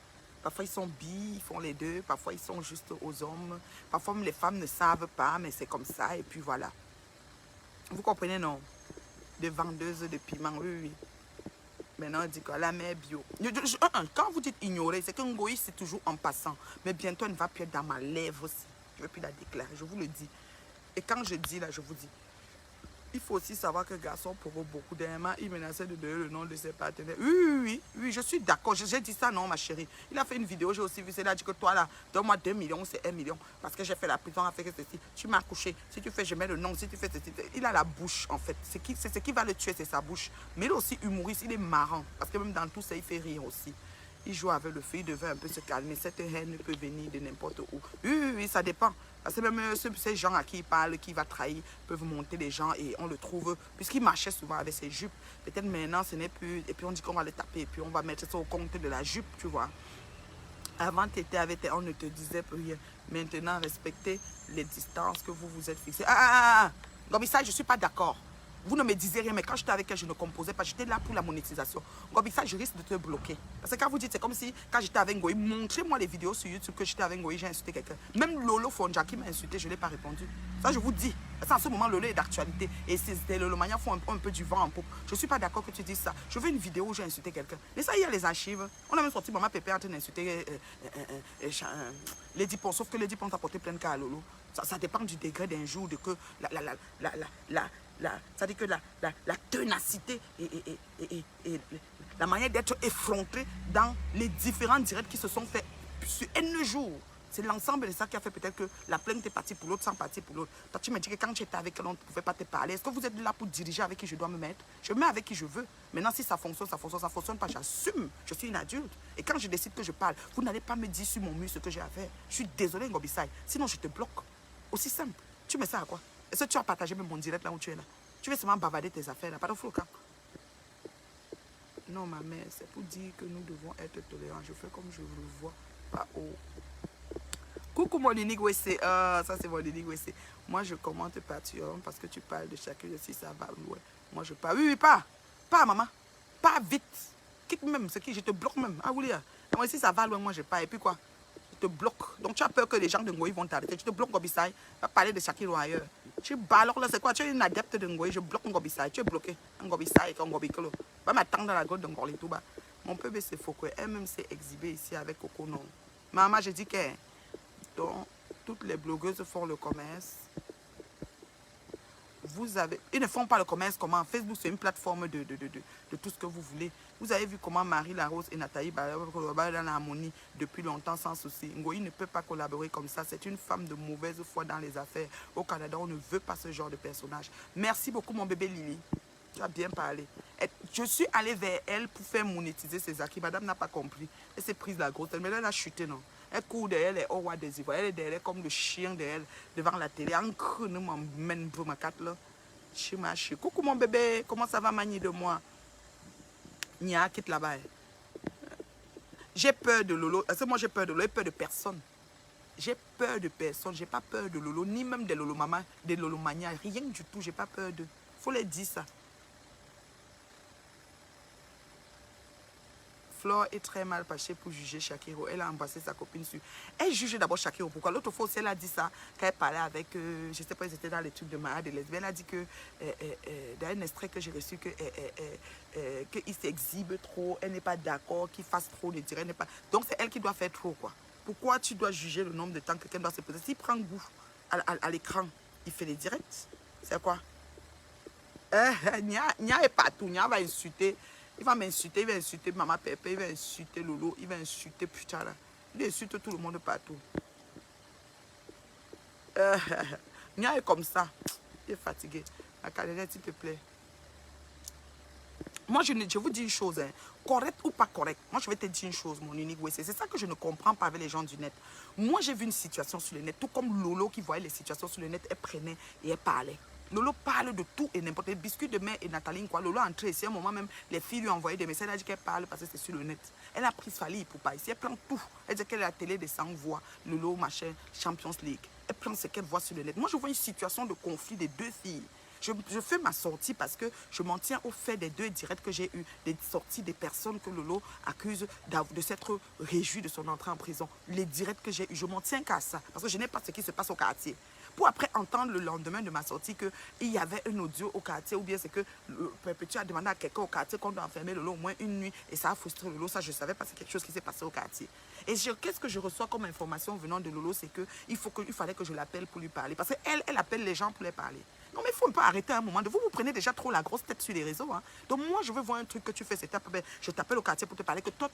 Parfois, ils sont bi, ils font les deux. Parfois, ils sont juste aux hommes. Parfois, les femmes ne savent pas, mais c'est comme ça. Et puis, voilà. Vous comprenez, non? Des vendeuses de piments, oui. Maintenant, on dit que la mère bio. Quand vous dites ignorer, c'est qu'un goï, c'est toujours en passant. Mais bientôt, elle ne va plus être dans ma lèvre aussi. Je ne vais plus la déclarer, je vous le dis. Et quand je dis là, je vous dis. Il faut aussi savoir que garçon provoque beaucoup d'aimants. Il menaçait de donner le nom de ses partenaires. Oui, je suis d'accord. J'ai dit ça, non, ma chérie. Il a fait une vidéo, j'ai aussi vu. C'est là, dit que toi, là, donne-moi 2 millions, c'est 1 million. Parce que j'ai fait la prison, a fait que ceci. Tu m'as couché. Si tu fais, je mets le nom. Si tu fais ceci. Il a la bouche, en fait. C'est ce qui va le tuer, c'est sa bouche. Mais il est aussi humoriste, il est marrant. Parce que même dans tout ça, il fait rire aussi. Il joue avec le feu, il devait un peu se calmer. Cette haine peut venir de n'importe où. Oui, ça dépend. Parce que même ces gens à qui il parle, qui va trahir, peuvent monter les gens et on le trouve. Puisqu'il marchait souvent avec ses jupes. Peut-être maintenant, ce n'est plus. Et puis on dit qu'on va le taper. Et puis on va mettre ça au compte de la jupe, tu vois. Avant, tu étais avec on ne te disait plus rien. Maintenant, respectez les distances que vous vous êtes fixées. Comme ça, je ne suis pas d'accord. Vous ne me disiez rien, mais quand j'étais avec elle, je ne composais pas. J'étais là pour la monétisation. Comme ça, je risque de te bloquer. Parce que quand vous dites, c'est comme si, quand j'étais avec Ngoï, montrez-moi les vidéos sur YouTube que j'étais avec Ngoï, j'ai insulté quelqu'un. Même Lolo Fonja qui m'a insulté, je ne l'ai pas répondu. Ça, je vous dis. Parce qu'en ce moment, Lolo est d'actualité. Et les Lolomaniens font un peu du vent en poupe. Je ne suis pas d'accord que tu dises ça. Je veux une vidéo où j'ai insulté quelqu'un. Mais ça, il y a les archives. On a même sorti Maman Pépé en train d'insulter Lady Pon. Sauf que Lady Pon a porté plein de cas à Lolo. Ça dépend du degré d'un jour, de que ça dit que la ténacité et la manière d'être effronté dans les différents directs qui se sont faits sur N jours. C'est l'ensemble de ça qui a fait peut-être que la plainte est partie pour l'autre, sans partir pour l'autre. Toi, tu me dis que quand tu étais avec elle, on ne pouvait pas te parler. Est-ce que vous êtes là pour diriger avec qui je dois me mettre? Je me mets avec qui je veux. Maintenant, si ça fonctionne, ça fonctionne. Ça ne fonctionne pas, j'assume. Je suis une adulte. Et quand je décide que je parle, vous n'allez pas me dire sur mon mur ce que j'ai à faire. Je suis désolé, Ngobissaï. Sinon, je te bloque. Aussi simple. Tu mets ça à quoi? Est-ce que tu as partagé même mon direct là où tu es là? Tu veux seulement bavarder tes affaires là, pas de flou. Non, ma mère, c'est pour dire que nous devons être tolérants. Je fais comme je le vois, pas au... Coucou mon Lini Gwese. Ça c'est mon Lini Gwese. Moi je commente Patreon parce que tu parles de chacun. Si ça va loin. Moi je parle. Oui, pas. Pas maman. Pas vite. Quitte même. C'est qui? Je te bloque même. Ah oui, moi si ça va loin, moi je parle. Et puis quoi? Je te bloque. Donc tu as peur que les gens de Ngoï vont t'arrêter. Tu te bloques Ngobissaï. Va parler de Shakiro ailleurs. Tu alors là c'est quoi? Tu es une adepte de Ngoï. Je bloque Ngobissaï. Tu es bloqué. Ngobissaï et Ngobikolo. Va m'attendre dans la gorge de Ngorli tout bas. Mon peuple, c'est faux. Elle-même s'est exhibée ici avec Coco non. Maman, je dis que donc, toutes les blogueuses font le commerce. Vous avez... Ils ne font pas le commerce comment? Facebook, c'est une plateforme de tout ce que vous voulez. Vous avez vu comment Marie Larose et Nathalie collaborent dans l'harmonie depuis longtemps sans souci. Ngoï ne peut pas collaborer comme ça. C'est une femme de mauvaise foi dans les affaires. Au Canada, on ne veut pas ce genre de personnage. Merci beaucoup, mon bébé Lily. Tu as bien parlé. Je suis allée vers elle pour faire monétiser ses acquis. Madame n'a pas compris. Elle s'est prise la grosse. Mais elle a chuté, non? Elle court derrière les Owa des Ivoires. Elle est derrière comme le chien derrière, devant la télé. Encore, ne m'emmène pour ma carte là. Coucou mon bébé, comment ça va manier de moi? Nia, quitte là-bas. J'ai peur de Lolo. C'est moi j'ai peur de Lolo, j'ai peur de personne. J'ai peur de personne. J'ai pas peur de Lolo, ni même des Lolo Mama, des Lolo Mania. Rien du tout, j'ai pas peur d'eux. Faut les dire ça. Flore est très mal passée pour juger Shakiro. Elle a embrassé sa copine sur... Elle juge d'abord Shakiro. Pourquoi? L'autre fois aussi, elle a dit ça. Quand elle parlait avec... je ne sais pas, ils étaient dans les trucs de Mara de lesbienne. Elle a dit que... dans un extrait que j'ai reçu, qu'il s'exhibe trop. Elle n'est pas d'accord, qu'il fasse trop de dire. Pas... Donc, c'est elle qui doit faire trop, quoi. Pourquoi tu dois juger le nombre de temps que quelqu'un doit se poser? S'il prend goût à l'écran, il fait les directs. C'est quoi? Nia est partout. Nia va insulter... Il va m'insulter, il va insulter Maman Pépé, il va insulter Lolo, il va insulter putain là. Il insulte tout le monde partout. Nia est comme ça. Il est fatigué. Ma Canadienne, s'il te plaît. Moi, je vous dis une chose, hein. Correct ou pas correct. Moi, je vais te dire une chose, mon unique. C'est ça que je ne comprends pas avec les gens du net. Moi, j'ai vu une situation sur le net, tout comme Lolo qui voyait les situations sur le net, elle prenait et elle parlait. Lolo parle de tout et n'importe quel biscuit de mère et Nathalie, quoi. Lolo est entrée ici, à un moment même, les filles lui ont envoyé des messages, elle a dit qu'elle parle parce que c'est sur le net. Elle a pris Fali pour pas ici, elle prend tout. Elle dit qu'elle est à la télé des 100 voix, Lolo, machin, Champions League. Elle prend ce qu'elle voit sur le net. Moi, je vois une situation de conflit des deux filles. Je fais ma sortie parce que je m'en tiens au fait des deux directs que j'ai eu, des sorties des personnes que Lolo accuse de s'être réjoui de son entrée en prison. Les directs que j'ai eu, je m'en tiens qu'à ça parce que je n'ai pas ce qui se passe au quartier. Pour après entendre le lendemain de ma sortie qu'il y avait un audio au quartier ou bien c'est que Perpétue a demandé à quelqu'un au quartier qu'on doit enfermer Lolo au moins une nuit et ça a frustré Lolo. Ça, je ne savais pas, c'est quelque chose qui s'est passé au quartier. Et qu'est-ce que je reçois comme information venant de Lolo, c'est qu'il fallait que je l'appelle pour lui parler. Parce qu'elle, elle appelle les gens pour les parler. Non, mais il faut un peu arrêter un moment. Vous prenez déjà trop la grosse tête sur les réseaux. Hein. Donc moi, je veux voir un truc que tu fais. Je t'appelle au quartier pour te parler. Que toi,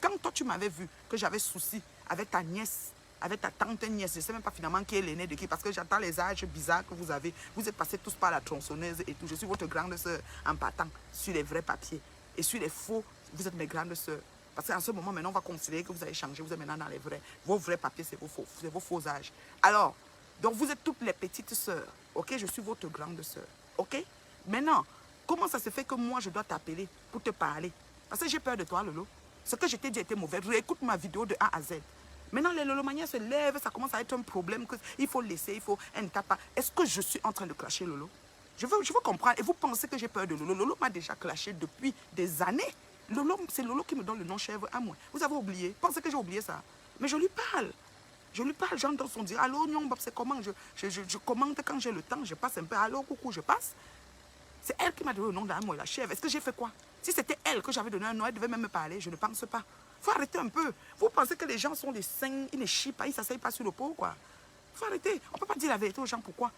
quand toi, tu m'avais vu que j'avais souci avec ta nièce, avec ta tante nièce, je ne sais même pas finalement qui est l'aîné de qui, parce que j'entends les âges bizarres que vous avez. Vous êtes passés tous par la tronçonneuse et tout. Je suis votre grande soeur en partant sur les vrais papiers. Et sur les faux, vous êtes mes grandes soeurs. Parce qu'en ce moment, maintenant, on va considérer que vous avez changé. Vous êtes maintenant dans les vrais. Vos vrais papiers, c'est vos faux âges. Alors, donc vous êtes toutes les petites sœurs. Ok, je suis votre grande soeur. Ok? Maintenant, comment ça se fait que moi, je dois t'appeler pour te parler? Parce que j'ai peur de toi, Lolo. Ce que je t'ai dit était mauvais. Réécoute ma vidéo de A à Z. Maintenant, les Lolomaniens se lèvent, ça commence à être un problème. Il faut laisser, il faut un tapa. Est-ce que je suis en train de clasher Lolo? Je veux comprendre. Et vous pensez que j'ai peur de Lolo? Lolo m'a déjà clashé depuis des années. C'est Lolo qui me donne le nom chèvre à moi. Vous avez oublié? Pensez que j'ai oublié ça? Mais je lui parle. Je lui parle, j'entends son dire, allô, Nyon Bob, c'est comment? Je commente quand j'ai le temps, je passe un peu, allô, coucou, je passe. C'est elle qui m'a donné le nom d'Amour, la chèvre. Est-ce que j'ai fait quoi? Si c'était elle que j'avais donné un nom, elle devait même me parler, je ne pense pas. Il faut arrêter un peu. Vous pensez que les gens sont des saints, ils ne chient pas, ils ne s'asseyent pas sur le pot, quoi. Il faut arrêter. On ne peut pas dire la vérité aux gens, pourquoi?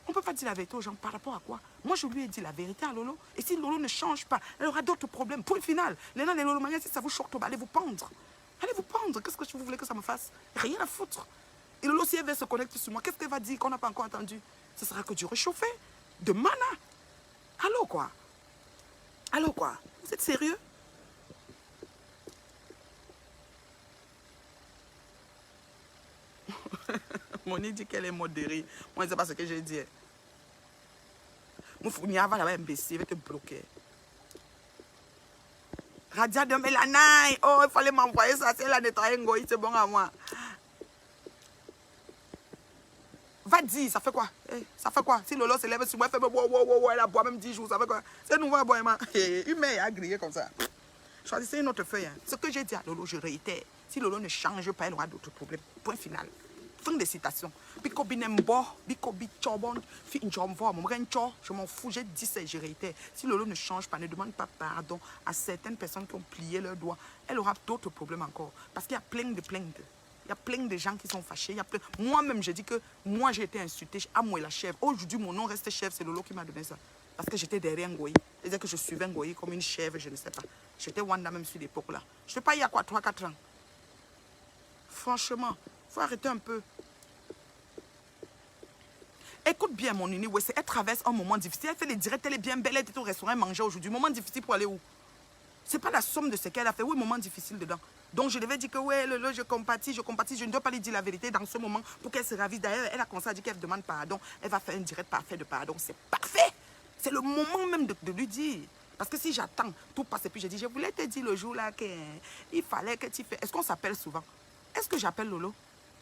On ne peut pas dire la vérité aux gens par rapport à quoi? Moi, je lui ai dit la vérité à Lolo. Et si Lolo ne change pas, elle aura d'autres problèmes. Point final. Les Lolomaniens, si ça vous choque, allez vous pendre. Allez vous pendre. Qu'est-ce que vous voulez que ça me fasse? Rien à foutre. Et Lolo, si elle veut se connecter sur moi, qu'est-ce qu'elle va dire qu'on n'a pas encore entendu? Ce sera que du réchauffé, de mana. Allô, quoi? Allô, quoi? Vous êtes sérieux? Moni dit qu'elle est modérée. Moi, je ne sais pas ce que j'ai dit. Mon fournier va là-bas imbécile, il va te bloquer. Radia de Mélanaï. Oh, il fallait m'envoyer ça. C'est la nettoyer Ngoï, c'est bon à moi. Va dire, ça fait quoi? Ça fait quoi? Si Lolo se lève sur moi, elle fait wow, elle a boit même 10 jours, ça fait quoi? C'est nouveau à boire, humain a grillé comme ça. Choisissez une autre feuille. Hein. Ce que j'ai dit à Lolo, je réitère. Si Lolo ne change pas, elle aura d'autres problèmes. Point final. Fin de citation. Biko binembo, biko bichobon, fi njomvo, je m'en fous, j'ai dit ça et j'ai réitère. Si Lolo ne change pas, ne demande pas pardon à certaines personnes qui ont plié leurs doigts, elle aura d'autres problèmes encore. Parce qu'il y a plein de plaintes. Il y a plein de gens qui sont fâchés. Moi-même, je dis que moi, j'ai été insultée. Amoué la chèvre. Aujourd'hui, mon nom reste chèvre. C'est Lolo qui m'a donné ça. Parce que j'étais derrière Ngoyi. C'est-à-dire que je suivais Ngoyi comme une chèvre, je ne sais pas. J'étais Wanda même sur l'époque là. Je ne sais pas, il y a quoi, 3-4 ans. Franchement, il faut arrêter un peu. Écoute bien, mon uni, elle traverse un moment difficile. Elle fait les directs, elle est bien belle, elle était au restaurant, elle mangeait aujourd'hui. Moment difficile pour aller où? C'est pas la somme de ce qu'elle a fait. Oui, moment difficile dedans. Donc je devais dire que ouais, je compatis, je ne dois pas lui dire la vérité dans ce moment pour qu'elle se ravise. D'ailleurs, elle a commencé à dire qu'elle demande pardon. Elle va faire un direct parfait de pardon. C'est parfait. C'est le moment même de lui dire. Parce que si j'attends, tout passe et puis je dis, je voulais te dire le jour là qu'il fallait que tu fasses. Est-ce qu'on s'appelle souvent? Est-ce que j'appelle Lolo?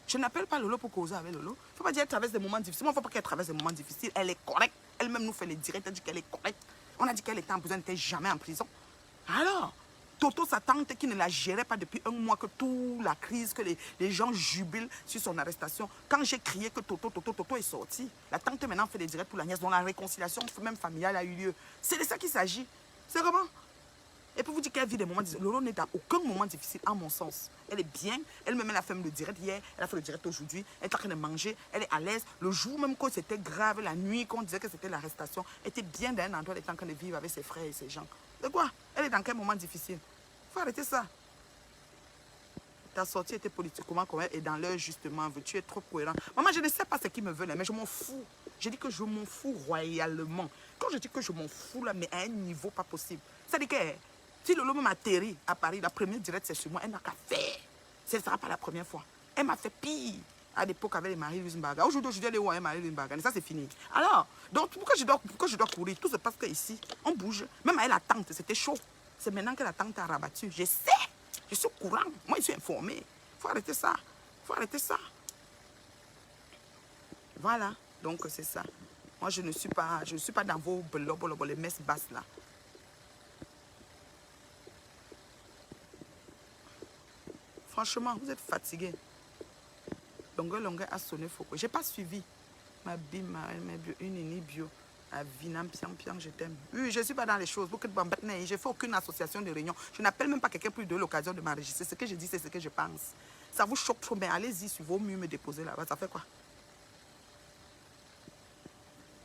Je n'appelle pas Lolo pour causer avec Lolo. Il ne faut pas dire qu'elle traverse des moments difficiles. Moi, il ne faut pas qu'elle traverse des moments difficiles. Elle est correcte. Elle-même nous fait les directs. Elle dit qu'elle est correcte. On a dit qu'elle était en prison, elle n'était jamais en prison. Alors, Toto, sa tante qui ne la gérait pas depuis un mois, que toute la crise, que les gens jubilent sur son arrestation. Quand j'ai crié que Toto est sorti, la tante maintenant fait des directs pour la nièce, dont la réconciliation même familiale a eu lieu. C'est de ça qu'il s'agit. C'est vraiment... Et pour vous dire qu'elle vit des moments difficiles, Lolo n'est dans aucun moment difficile, à mon sens. Elle est bien, elle-même elle a fait le direct hier, elle a fait le direct aujourd'hui, elle est en train de manger, elle est à l'aise. Le jour même quand c'était grave, la nuit, quand on disait que c'était l'arrestation, elle était bien dans un endroit, elle était en train de vivre avec ses frères et ses gens. De quoi? Elle est dans quel moment difficile? Il faut arrêter ça. Ta sortie était politiquement correcte et dans l'heure justement, tu es trop cohérent. Maman, je ne sais pas ce qu'ils me veulent, mais je m'en fous. Je dis que je m'en fous royalement. Quand je dis que je m'en fous, là, mais à un niveau pas possible. Ça dit que... Si Lolo m'a atterri à Paris, la première direct c'est sur moi, elle n'a qu'à faire. Ce ne sera pas la première fois. Elle m'a fait pire à l'époque avec les Marie-Louise Mbaga. Aujourd'hui, elle est où avec Marie-Louise Mbaga? Ça, c'est fini. Alors, donc pourquoi je dois courir? Tout se passe qu'ici, on bouge. Même avec la tante, c'était chaud. C'est maintenant que la tante a rabattu. Je sais. Je suis au courant. Moi, je suis informé. Il faut arrêter ça. Il faut arrêter ça. Voilà. Donc, c'est ça. Moi, je ne suis pas dans vos les messes basses là. Franchement, vous êtes fatigué. Longueur a sonné Foucault. Je n'ai pas suivi. Ma bim, une ini bio. À Vinam, piang, je t'aime. Oui, je ne suis pas dans les choses. Je ne fais aucune association de réunion. Je n'appelle même pas quelqu'un pour lui donner l'occasion de m'enregistrer. Ce que je dis, c'est ce que je pense. Ça vous choque trop, mais allez-y sur vos murs me déposer là-bas. Ça fait quoi?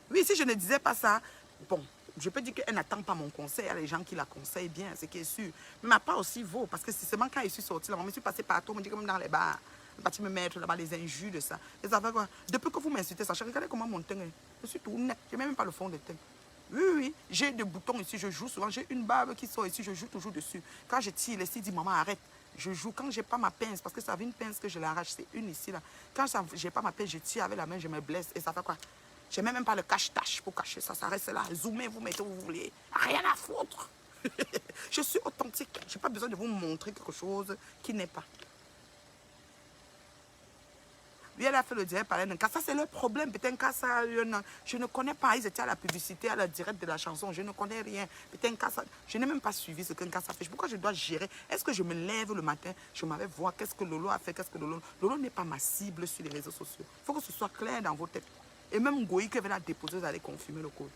Oui, si je ne disais pas ça, bon, je peux dire qu'elle n'attend pas mon conseil. Il y a les gens qui la conseillent bien, ce qui est sûr. Mais ma part aussi vaut, parce que c'est seulement quand je suis sortie là, je me suis passée partout, on me dit comme dans les bars. Je suis partie me mettre là-bas les injures de ça. Et ça fait quoi? Depuis que vous m'insultez, ça, regardez comment mon teint est. Je suis tout net, je n'ai même pas le fond de teint. Oui, j'ai des boutons ici, je joue souvent. J'ai une barbe qui sort ici, je joue toujours dessus. Quand je tire, les dit maman arrête. Je joue quand j'ai pas ma pince, parce que ça avait une pince que je l'arrache, c'est une ici là. Quand j'ai pas ma pince, je tire avec la main, je me blesse. Et ça fait quoi? Je n'ai même pas le cache-tâche pour cacher ça. Ça reste là. Zoomez, vous mettez où vous voulez. Rien à foutre. Je suis authentique. Je n'ai pas besoin de vous montrer quelque chose qui n'est pas. Lui, elle a fait le direct par elle. Ça, c'est le problème. Peut-être que ça, je ne connais pas. Ils étaient à la publicité, à la direct de la chanson. Je ne connais rien. Peut-être que ça, je n'ai même pas suivi ce qu'un ça fait. Pourquoi je dois gérer? Est-ce que je me lève le matin, je m'avais voir qu'est-ce que Lolo a fait, qu'est-ce que Lolo... Lolo n'est pas ma cible sur les réseaux sociaux. Il faut que ce soit clair dans vos têtes. Et même Ngoyi qui avait la déposer, vous allez confirmer le code.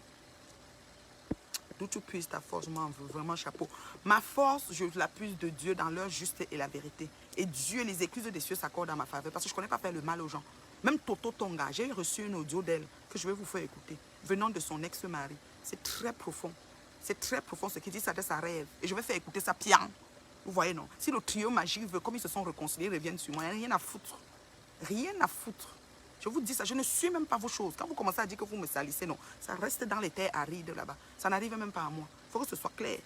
D'où tu puisses ta force, je m'en veux, vraiment chapeau. Ma force, je la puise de Dieu dans l'heure juste et la vérité. Et Dieu, les excuses des cieux s'accordent dans ma faveur. Parce que je ne connais pas faire le mal aux gens. Même Toto Tonga, j'ai reçu un audio d'elle que je vais vous faire écouter. Venant de son ex-mari. C'est très profond. C'est très profond ce qu'il dit, ça de sa rêve. Et je vais faire écouter ça pian. Vous voyez, non? Si le trio magique veut, comme ils se sont réconciliés, ils reviennent sur moi. Il n'y a rien à foutre. Rien à foutre. Je vous dis ça, je ne suis même pas vos choses. Quand vous commencez à dire que vous me salissez, non. Ça reste dans les terres arides là-bas. Ça n'arrive même pas à moi. Il faut que ce soit clair.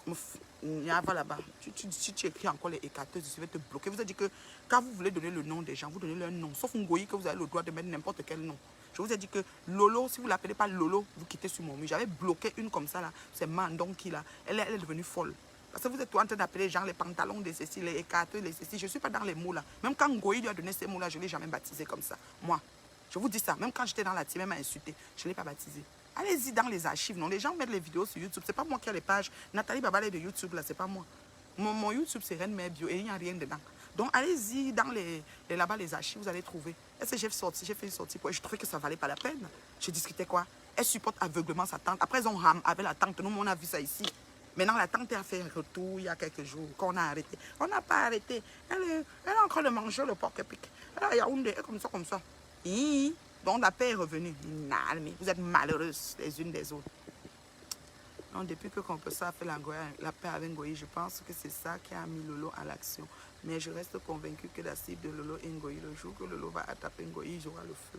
Va là-bas. Si tu écris encore les écarteuses, je vais te bloquer. Vous avez dit que quand vous voulez donner le nom des gens, vous donnez leur nom. Sauf Ngoyi que vous avez le droit de mettre n'importe quel nom. Je vous ai dit que Lolo, si vous ne l'appelez pas Lolo, vous quittez sur mon mur. J'avais bloqué une comme ça là. C'est Mandon qui là. Elle est devenue folle. Parce que vous êtes en train d'appeler les gens les pantalons de ceci, les écarteux, les ceci. Je ne suis pas dans les mots là. Même quand Ngoyi lui a donné ces mots là, je ne l'ai jamais baptisé comme ça. Moi, je vous dis ça. Même quand j'étais dans la team, elle m'a insulté. Je ne l'ai pas baptisé. Allez-y dans les archives. Non, les gens mettent les vidéos sur YouTube. Ce n'est pas moi qui ai les pages. Nathalie Babalé de YouTube là, ce n'est pas moi. Mon YouTube, c'est Reine Mère Bio et il n'y a rien dedans. Donc, allez-y dans là-bas, les archives, vous allez trouver. Est-ce que j'ai fait une sortie pour elle? Je trouvais que ça valait pas la peine. Je discutais quoi? Elle supporte aveuglement sa tante. Après, ils ont ram avec la tante. Nous, on a vu ça ici. Maintenant, la tante a fait un retour il y a quelques jours qu'on a arrêté. On n'a pas arrêté. Elle est en train de manger le porc épic. Elle a Yaoundé, comme ça, comme ça. Donc, la paix est revenue. Vous êtes malheureuses les unes des autres. Donc, depuis que Kompresso a fait la paix avec Ngoyi, je pense que c'est ça qui a mis Lolo à l'action. Mais je reste convaincu que la cible de Lolo est Ngoyi. Le jour que Lolo va attaquer Ngoyi, il y aura le feu.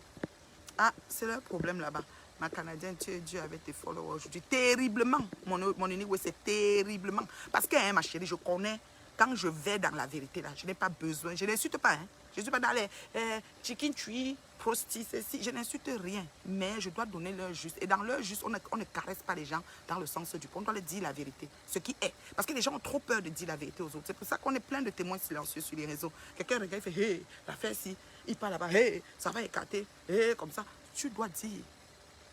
Ah, c'est leur problème là-bas. Ma Canadienne, tu es dû avec tes followers aujourd'hui. Terriblement. Mon unique, oui, c'est terriblement. Parce que, hein, ma chérie, je connais, quand je vais dans la vérité, là, je n'ai pas besoin. Je n'insulte pas, hein. Je ne suis pas dans les chicken tree, prosti, ceci. Je n'insulte rien. Mais je dois donner leur juste. Et dans leur juste, on ne caresse pas les gens dans le sens du point. On doit leur dire la vérité. Ce qui est. Parce que les gens ont trop peur de dire la vérité aux autres. C'est pour ça qu'on est plein de témoins silencieux sur les réseaux. Quelqu'un regarde, il fait, hey, l'affaire ci. Il parle là-bas, hey, ça va écarter. Hey, comme ça. Tu dois dire.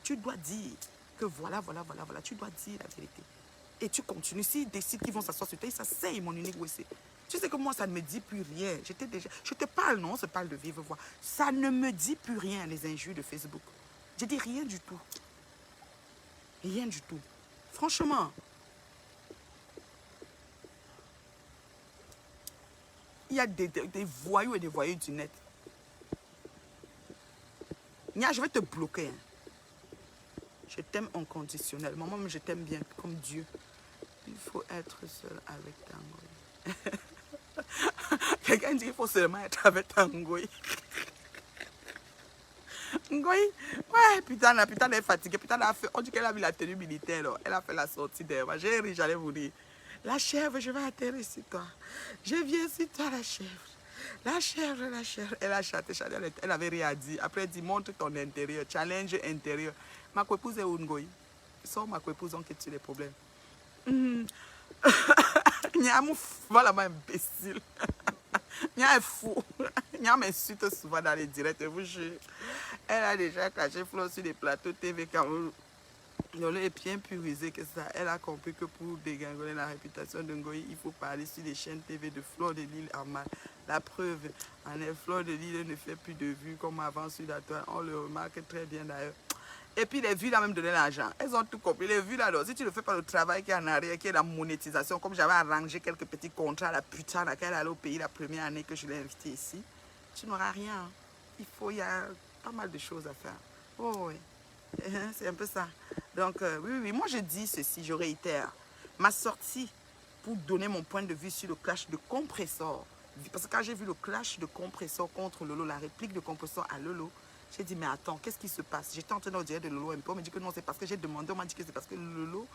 Tu dois dire que voilà. Tu dois dire la vérité. Et tu continues. S'ils décident qu'ils vont s'asseoir sur toi, ça c'est mon unique WC. Tu sais que moi, ça ne me dit plus rien. Je te parle, non, on se parle de vive voix. Ça ne me dit plus rien, les injures de Facebook. Je dis rien du tout. Rien du tout. Franchement. Il y a des voyous et des voyous du net. Nia, je vais te bloquer. Hein. Je t'aime inconditionnellement. Moi, je t'aime bien comme Dieu. Il faut être seul avec Tangoy. Quelqu'un dit qu'il faut seulement être avec Tangoy. Ngoy, ouais, putain, elle est fatiguée. Putain, on dit qu'elle a vu la tenue militaire. Là. Elle a fait la sortie d'air. J'ai ri, j'allais vous dire. La chèvre, je vais atterrir sur toi. Je viens sur toi, la chèvre. La chèvre. Elle a chanté, elle avait rien à dire. Après, elle dit, montre ton intérieur, challenge intérieur. Ma épouse est où, Ngoy? Sors ma épouse, on quitte sur les problèmes. Nya voilà, ma imbécile. Nya est fou. Nya m'insulte souvent dans les directs, vous jure. Elle a déjà caché Flo sur les plateaux TV Cameroun. Lolo est bien plus rusée que ça. Elle a compris que pour dégringoler la réputation de Ngoyi, il faut parler sur les chaînes TV de Fleur de Lille en mal. La preuve, en est, Fleur de Lille ne fait plus de vues comme avant sur la toile. On le remarque très bien d'ailleurs. Et puis les vues là même donné l'argent. Elles ont tout compris. Les vues là, alors, si tu ne fais pas le travail qui est en arrière, qui est la monétisation, comme j'avais arrangé quelques petits contrats à la putain laquelle elle allait au pays la première année que je l'ai invité ici, tu n'auras rien. Il y a pas mal de choses à faire. Oh oui. C'est un peu ça. Donc, oui, moi je dis ceci, je réitère. Ma sortie pour donner mon point de vue sur le clash de Kompresso. Parce que quand j'ai vu le clash de Kompresso contre Lolo, la réplique de Kompresso à Lolo, j'ai dit, mais attends, qu'est-ce qui se passe? J'étais en train de dire de Lolo un peu. On m'a dit que non, c'est parce que j'ai demandé. On m'a dit que c'est parce que Lolo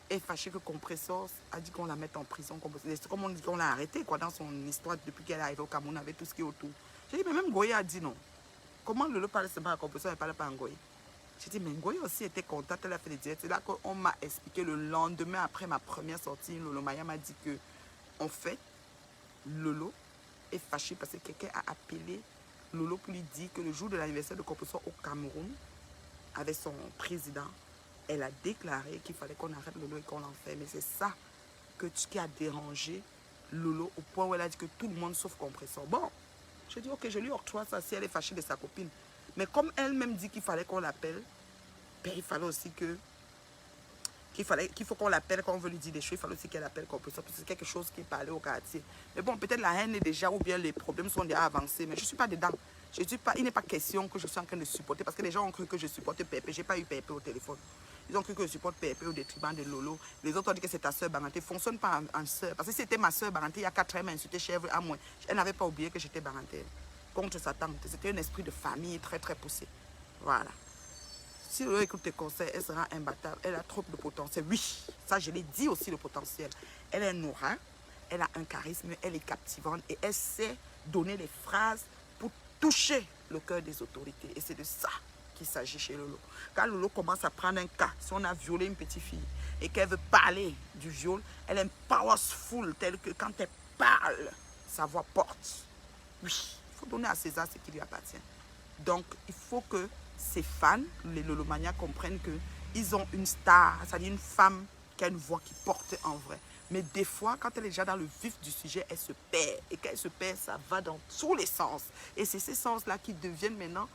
est fâché que Kompresso a dit qu'on la mette en prison. C'est comme on dit qu'on l'a arrêté quoi, dans son histoire depuis qu'elle est arrivée au Cameroun avec tout ce qui est autour. J'ai dit, mais même Ngoyi a dit non. Comment Lolo parle seulement à Kompresso et ne parle pas à Ngoyi? J'ai dit, mais Ngoyi aussi était contente, elle a fait des directs. C'est là qu'on m'a expliqué le lendemain après ma première sortie. Lolo Maya m'a dit que, en fait, Lolo est fâché parce que quelqu'un a appelé Lolo pour lui dire que le jour de l'anniversaire de Kompresso au Cameroun, avec son président, elle a déclaré qu'il fallait qu'on arrête Lolo et qu'on l'enferme. Et c'est ça qui a dérangé Lolo au point où elle a dit que tout le monde sauf Kompresso. Bon, je dis, ok, je lui octroie ça si elle est fâchée de sa copine. Mais comme elle-même dit qu'il fallait qu'on l'appelle, ben, il fallait aussi qu'il faut qu'on l'appelle quand on veut lui dire des choses. Il fallait aussi qu'elle appelle Kompresso, parce que c'est quelque chose qui est parlé au quartier. Mais bon, peut-être la haine est déjà, ou bien les problèmes sont déjà avancés, mais je ne suis pas dedans. Je suis pas, il n'est pas question que je sois en train de supporter, parce que les gens ont cru que je supportais Pépé. Je n'ai pas eu Pépé au téléphone. Ils ont cru que je supporte Pépé au détriment de Lolo. Les autres ont dit que c'est ta soeur Baranté. Fonctionne pas en soeur. Parce que si c'était ma soeur Baranté, il y a 4 ans, elle m'a insulté chèvre à moi. Elle n'avait pas oublié que j'étais Baranté. Contre sa tante. C'était un esprit de famille très très poussé. Voilà. Si Lolo écoute tes conseils, elle sera imbattable. Elle a trop de potentiel. Oui, ça je l'ai dit aussi, le potentiel. Elle est noire, elle a un charisme, elle est captivante et elle sait donner les phrases pour toucher le cœur des autorités. Et c'est de ça qu'il s'agit chez Lolo. Quand Lolo commence à prendre un cas, si on a violé une petite fille et qu'elle veut parler du viol, elle est powerful, telle que quand elle parle, sa voix porte. Oui, il faut donner à César ce qui lui appartient. Donc, il faut que ces fans, les Lolomanias, comprennent qu'ils ont une star, c'est-à-dire une femme qui a une voix qui porte en vrai. Mais des fois, quand elle est déjà dans le vif du sujet, elle se perd. Et quand elle se perd, ça va dans tous les sens. Et c'est ces sens-là qui deviennent maintenant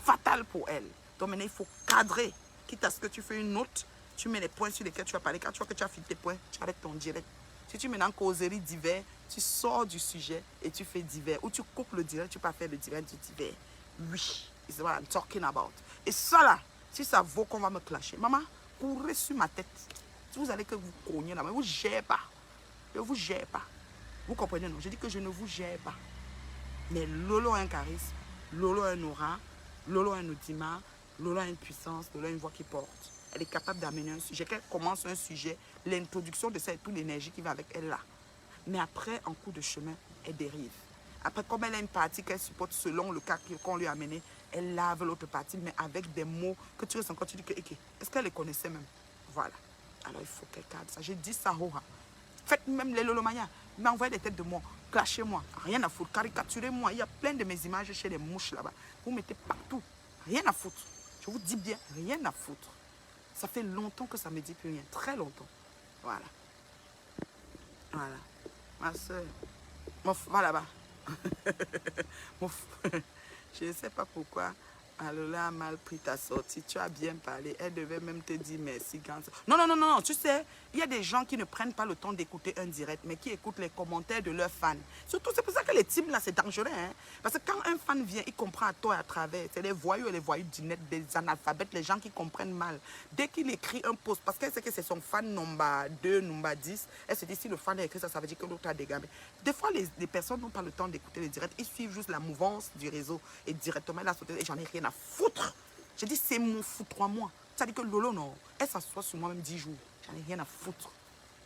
fatals pour elle. Donc maintenant, il faut cadrer. Quitte à ce que tu fais une note, tu mets les points sur lesquels tu vas parler. Quand tu vois que tu as fini tes points, tu arrêtes ton direct. Si tu mets en causerie divers, tu sors du sujet et tu fais divers. Ou tu coupes le direct, tu peux faire le direct du divers. Oui, c'est what I'm talking about. Et ça là, si ça vaut qu'on va me clasher, maman, courez sur ma tête. Si vous allez que vous cognez là, mais vous ne gérez pas. Je ne vous gère pas. Vous comprenez, non? Je dis que je ne vous gère pas. Mais Lolo a un charisme, Lolo a un aura, Lolo a un audimat, Lolo a une puissance, Lolo a une voix qui porte. Elle est capable d'amener un sujet. Quand elle commence un sujet, l'introduction de ça et toute l'énergie qui va avec elle là. Mais après, en cours de chemin, elle dérive. Après, comme elle a une partie qu'elle supporte selon le cas qu'on lui a amené, elle lave l'autre partie, mais avec des mots que tu restes encore, tu dis que, okay, est-ce qu'elle les connaissait même? Voilà. Alors, il faut qu'elle cadre ça. J'ai dit ça, Roha. Faites même les Lolomaya. M'envoyez des têtes de moi. Clashez-moi. Rien à foutre. Caricaturez-moi. Il y a plein de mes images chez les mouches là-bas. Vous mettez partout. Rien à foutre. Je vous dis bien, rien à foutre. Ça fait longtemps que ça ne me dit plus rien. Très longtemps. Voilà. Voilà. Ma soeur. Va là-bas. Je ne sais pas pourquoi Alola a mal pris ta sortie. Tu as bien parlé. Elle devait même te dire merci. Non, non, non, non. Tu sais, il y a des gens qui ne prennent pas le temps d'écouter un direct, mais qui écoutent les commentaires de leurs fans. Surtout, c'est pour ça que les teams là, c'est dangereux. Hein? Parce que quand un fan vient, il comprend à toi et à travers. C'est les voyous et les voyous du net, des analphabètes, les gens qui comprennent mal. Dès qu'il écrit un post, parce qu'elle sait que c'est son fan number 2, number 10, elle se dit si le fan a écrit ça, ça veut dire que l'autre a dégagé. Des fois, les personnes n'ont pas le temps d'écouter les directs. Ils suivent juste la mouvance du réseau et directement la sauter. Et j'en ai rien à foutre. J'ai dit, c'est mon fou 3 mois. Ça dit que Lolo, non, elle s'assoit sur moi même 10 jours. J'en ai rien à foutre.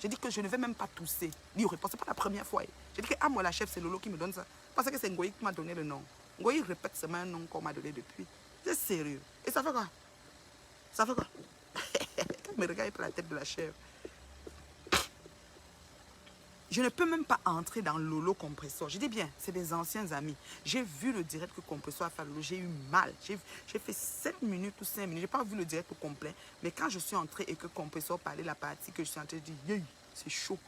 J'ai dit que je ne vais même pas tousser. Ni répondre. C'est pas la première fois. J'ai dit que, ah, moi, la chef, c'est Lolo qui me donne ça. Parce que c'est Ngoï qui m'a donné le nom. Ngoï répète seulement un nom qu'on m'a donné depuis. C'est sérieux. Et ça fait quoi? Ça fait quoi? Quand il me regarde, il prend la tête de la chef. Je ne peux même pas entrer dans Lolo Compressor. Je dis bien, c'est des anciens amis. J'ai vu le direct que Compressor a fait à Lolo. J'ai eu mal. J'ai fait 7 minutes ou 5 minutes. Je n'ai pas vu le direct au complet. Mais quand je suis entrée et que Compressor parlait la partie que je suis entrée, je dis, yeah, c'est chaud.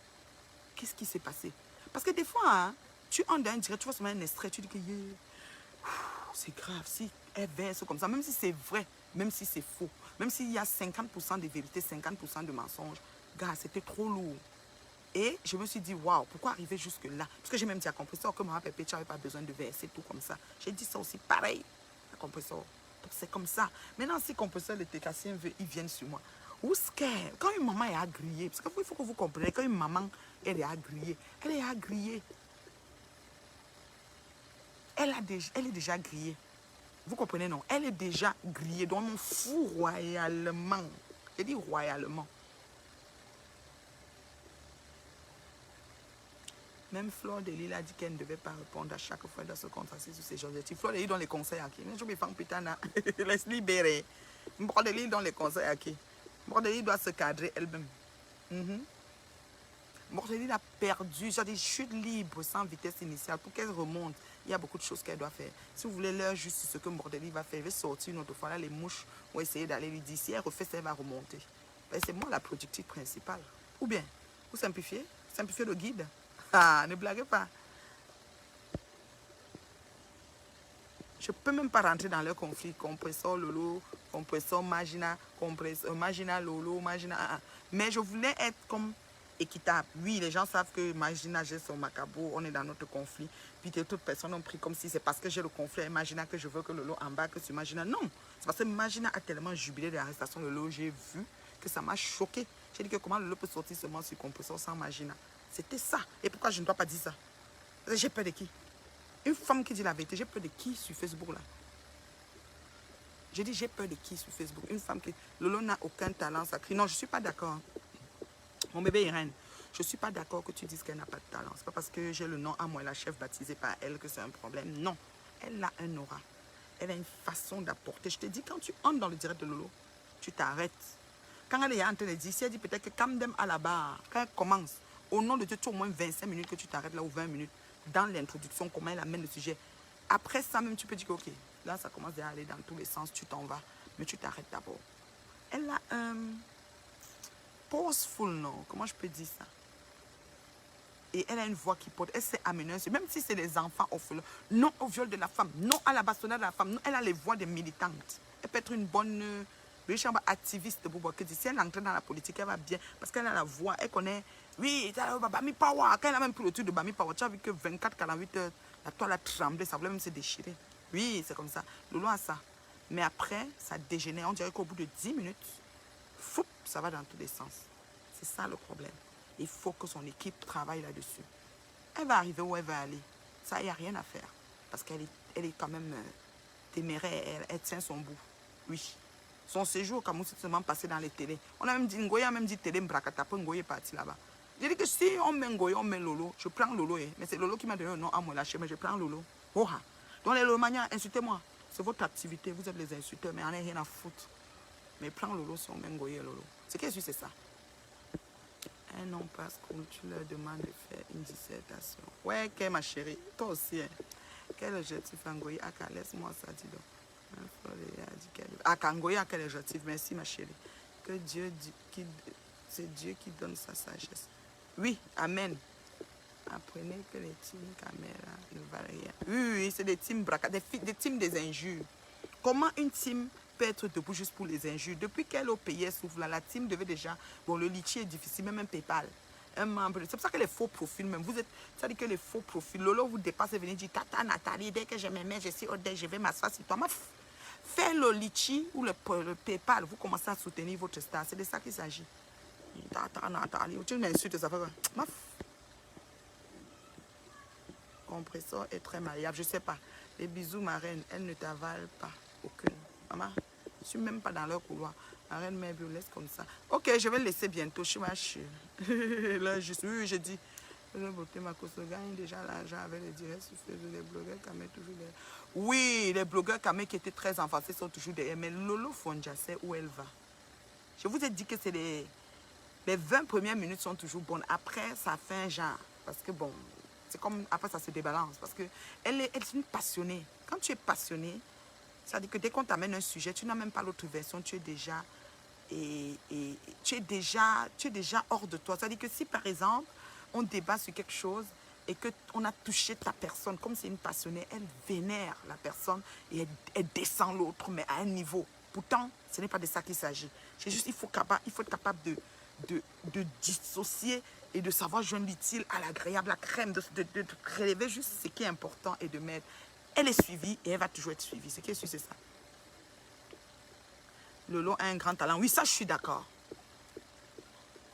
Qu'est-ce qui s'est passé? Parce que des fois, hein, tu entres dans un direct, tu vois seulement un extrait, tu dis que yeah, c'est grave. Si elle verse comme ça, même si c'est vrai, même si c'est faux, même s'il y a 50% de vérité, 50% de mensonges, gars, c'était trop lourd. Et je me suis dit, waouh, pourquoi arriver jusque-là? Parce que j'ai même dit à Compressor que Maman Pépé, tu n'avais pas besoin de verser tout comme ça. J'ai dit ça aussi pareil à Compressor. Donc c'est comme ça. Maintenant, si Compressor, les Técassiens veulent, ils viennent sur moi. Ou scared. Quand une maman est agriée, parce qu'il faut que vous compreniez, quand une maman, elle est agriée, elle est agriée. Elle est déjà grillée. Vous comprenez, non? Elle est déjà grillée. Donc, on m'en fout royalement. J'ai dit royalement. Même Fleur de Lille a dit qu'elle ne devait pas répondre à chaque fois dans ce contrat sur ces objectifs. Fleur de Lille donne les conseils à qui? Je me fais putain, laisse libérer. Fleur de Lille donne les conseils à qui? Fleur de Lille doit se cadrer elle-même. Fleur de Lille a perdu, j'ai dit chute libre sans vitesse initiale. Pour qu'elle remonte, il y a beaucoup de choses qu'elle doit faire. Si vous voulez leur juste ce que Fleur de Lille va faire, elle va sortir une autre fois. Là, les mouches vont essayer d'aller lui dire. Si elle refait ça, elle va remonter. C'est moi la productive principale. Ou bien, vous simplifiez le guide. Ah, ne blaguez pas. Je ne peux même pas rentrer dans leur conflit. Compressor Lolo, compressor Magina, compressor Magina Lolo, Magina. Mais je voulais être comme équitable. Oui, les gens savent que Magina, j'ai son macabre, on est dans notre conflit. Puis toutes personnes ont pris comme si c'est parce que j'ai le conflit avec Magina que je veux que Lolo embarque sur Magina. Non, c'est parce que Magina a tellement jubilé de l'arrestation de Lolo. J'ai vu que ça m'a choqué. J'ai dit que comment Lolo peut sortir seulement sur compressor sans Magina. C'était ça. Et pourquoi je ne dois pas dire ça? J'ai peur de qui? Une femme qui dit la vérité, j'ai peur de qui sur Facebook là? J'ai dit j'ai peur de qui sur Facebook? Une femme qui... Lolo n'a aucun talent, ça crie. Non, je ne suis pas d'accord. Mon bébé Irène, je ne suis pas d'accord que tu dises qu'elle n'a pas de talent. Ce n'est pas parce que j'ai le nom à moi, la chef baptisée par elle, que c'est un problème. Non, elle a un aura. Elle a une façon d'apporter. Je te dis, quand tu entres dans le direct de Lolo, tu t'arrêtes. Quand elle est en train de dire, si elle dit peut-être que Kamdem à la barre, quand elle commence, au nom de Dieu, tu as au moins 25 minutes que tu t'arrêtes là ou 20 minutes dans l'introduction, comment elle amène le sujet. Après ça, même tu peux dire que, ok, là ça commence à aller dans tous les sens, tu t'en vas, mais tu t'arrêtes d'abord. Elle a un forceful, non? Comment je peux dire ça? Et elle a une voix qui porte. Elle s'est amenée, même si c'est des enfants orphelins. Non au viol de la femme. Non à la bastonnade de la femme. Non, elle a les voix des militantes. Elle peut être une bonne activiste. Si elle entre dans la politique, elle va bien. Parce qu'elle a la voix. Elle connaît. Oui, Bami Power. Quand elle a même pris le truc de Bami Power, tu as vu que 24-48 heures, la toile a tremblé. Ça voulait même se déchirer. Oui, c'est comme ça. Lolo a ça. Mais après, ça dégénère. On dirait qu'au bout de 10 minutes, fou, ça va dans tous les sens. C'est ça le problème. Il faut que son équipe travaille là-dessus. Elle va arriver où elle va aller. Ça, il n'y a rien à faire. Parce qu'elle est quand même téméraire. Elle tient son bout. Oui. Son séjour au Cameroun, c'est seulement passé dans les télés. On a même dit, Ngoye a même dit télé Mbrakatapo, Ngoye est parti là-bas. J'ai dit que si on met Ngoye, on met Lolo. Je prends Lolo. Mais c'est Lolo qui m'a donné un nom à moi lâcher, mais je prends Lolo. Oha. Donc les Lomaniens, insultez-moi. C'est votre activité. Vous êtes les insulteurs, mais on n'a rien à foutre. Mais prends Lolo si on met Ngoye Lolo. Ce qui est sûr, c'est ça. Un an passe quand tu leur demandes de faire une dissertation. Ouais, qu'est ma chérie. Toi aussi, hein. Quel objectif Ngoye Aka, laisse-moi ça, dis donc. Ngoye Aka, quel objectif? Merci, ma chérie. Que Dieu, c'est Dieu qui donne sa sagesse. Oui, amen. Apprenez que les teams caméra ne valent rien. Oui, c'est des teams braquas, des teams des injures. Comment une team peut être debout juste pour les injures? Depuis quel autre pays s'ouvre là, la team devait déjà... Bon, le litchi est difficile, même un PayPal. Un membre... C'est pour ça que les faux profils, même, vous êtes... Ça dit que les faux profils, Lolo vous dépasse et venez dire, Tata Nathalie, dès que je me mets, je suis au je vais m'asseoir sur toi. Fais le litchi ou le PayPal, vous commencez à soutenir votre star. C'est de ça qu'il s'agit. Tata Nathalie, tu m'insultes, ça fait quoi? Compresseur est très malléable, je sais pas. Les bisous, ma reine, elle ne t'avale pas aucune. Maman, je suis même pas dans leur couloir. Ma reine, mais laisse comme ça. Ok, je vais le laisser bientôt. Je suis mâche. Là, oui, je dis. Le beauté, ma cause gagne déjà l'argent avec les directs sur Facebook. Les blogueurs Kamé toujours derrière. Oui, les blogueurs Kamé qui étaient très avancés sont toujours derrière. Mais Lolo Fonja sait où elle va. Je vous ai dit que c'est les 20 premières minutes sont toujours bonnes. Après, ça fait un genre. Parce que bon, c'est comme après ça se débalance. Parce qu'elle est une passionnée. Quand tu es passionné, ça veut dire que dès qu'on t'amène un sujet, tu n'as même pas l'autre version, tu es déjà, tu es déjà hors de toi. Ça veut dire que si par exemple, on débat sur quelque chose et qu'on a touché ta personne, comme c'est une passionnée, elle vénère la personne et elle descend l'autre, mais à un niveau. Pourtant, ce n'est pas de ça qu'il s'agit. C'est juste, il faut être capable de dissocier et de savoir joindre l'utile à l'agréable, la crème, de relever juste ce qui est important et de mettre. Elle est suivie et elle va toujours être suivie. Ce qui est sûr, c'est ça. Lolo a un grand talent. Oui, ça, je suis d'accord.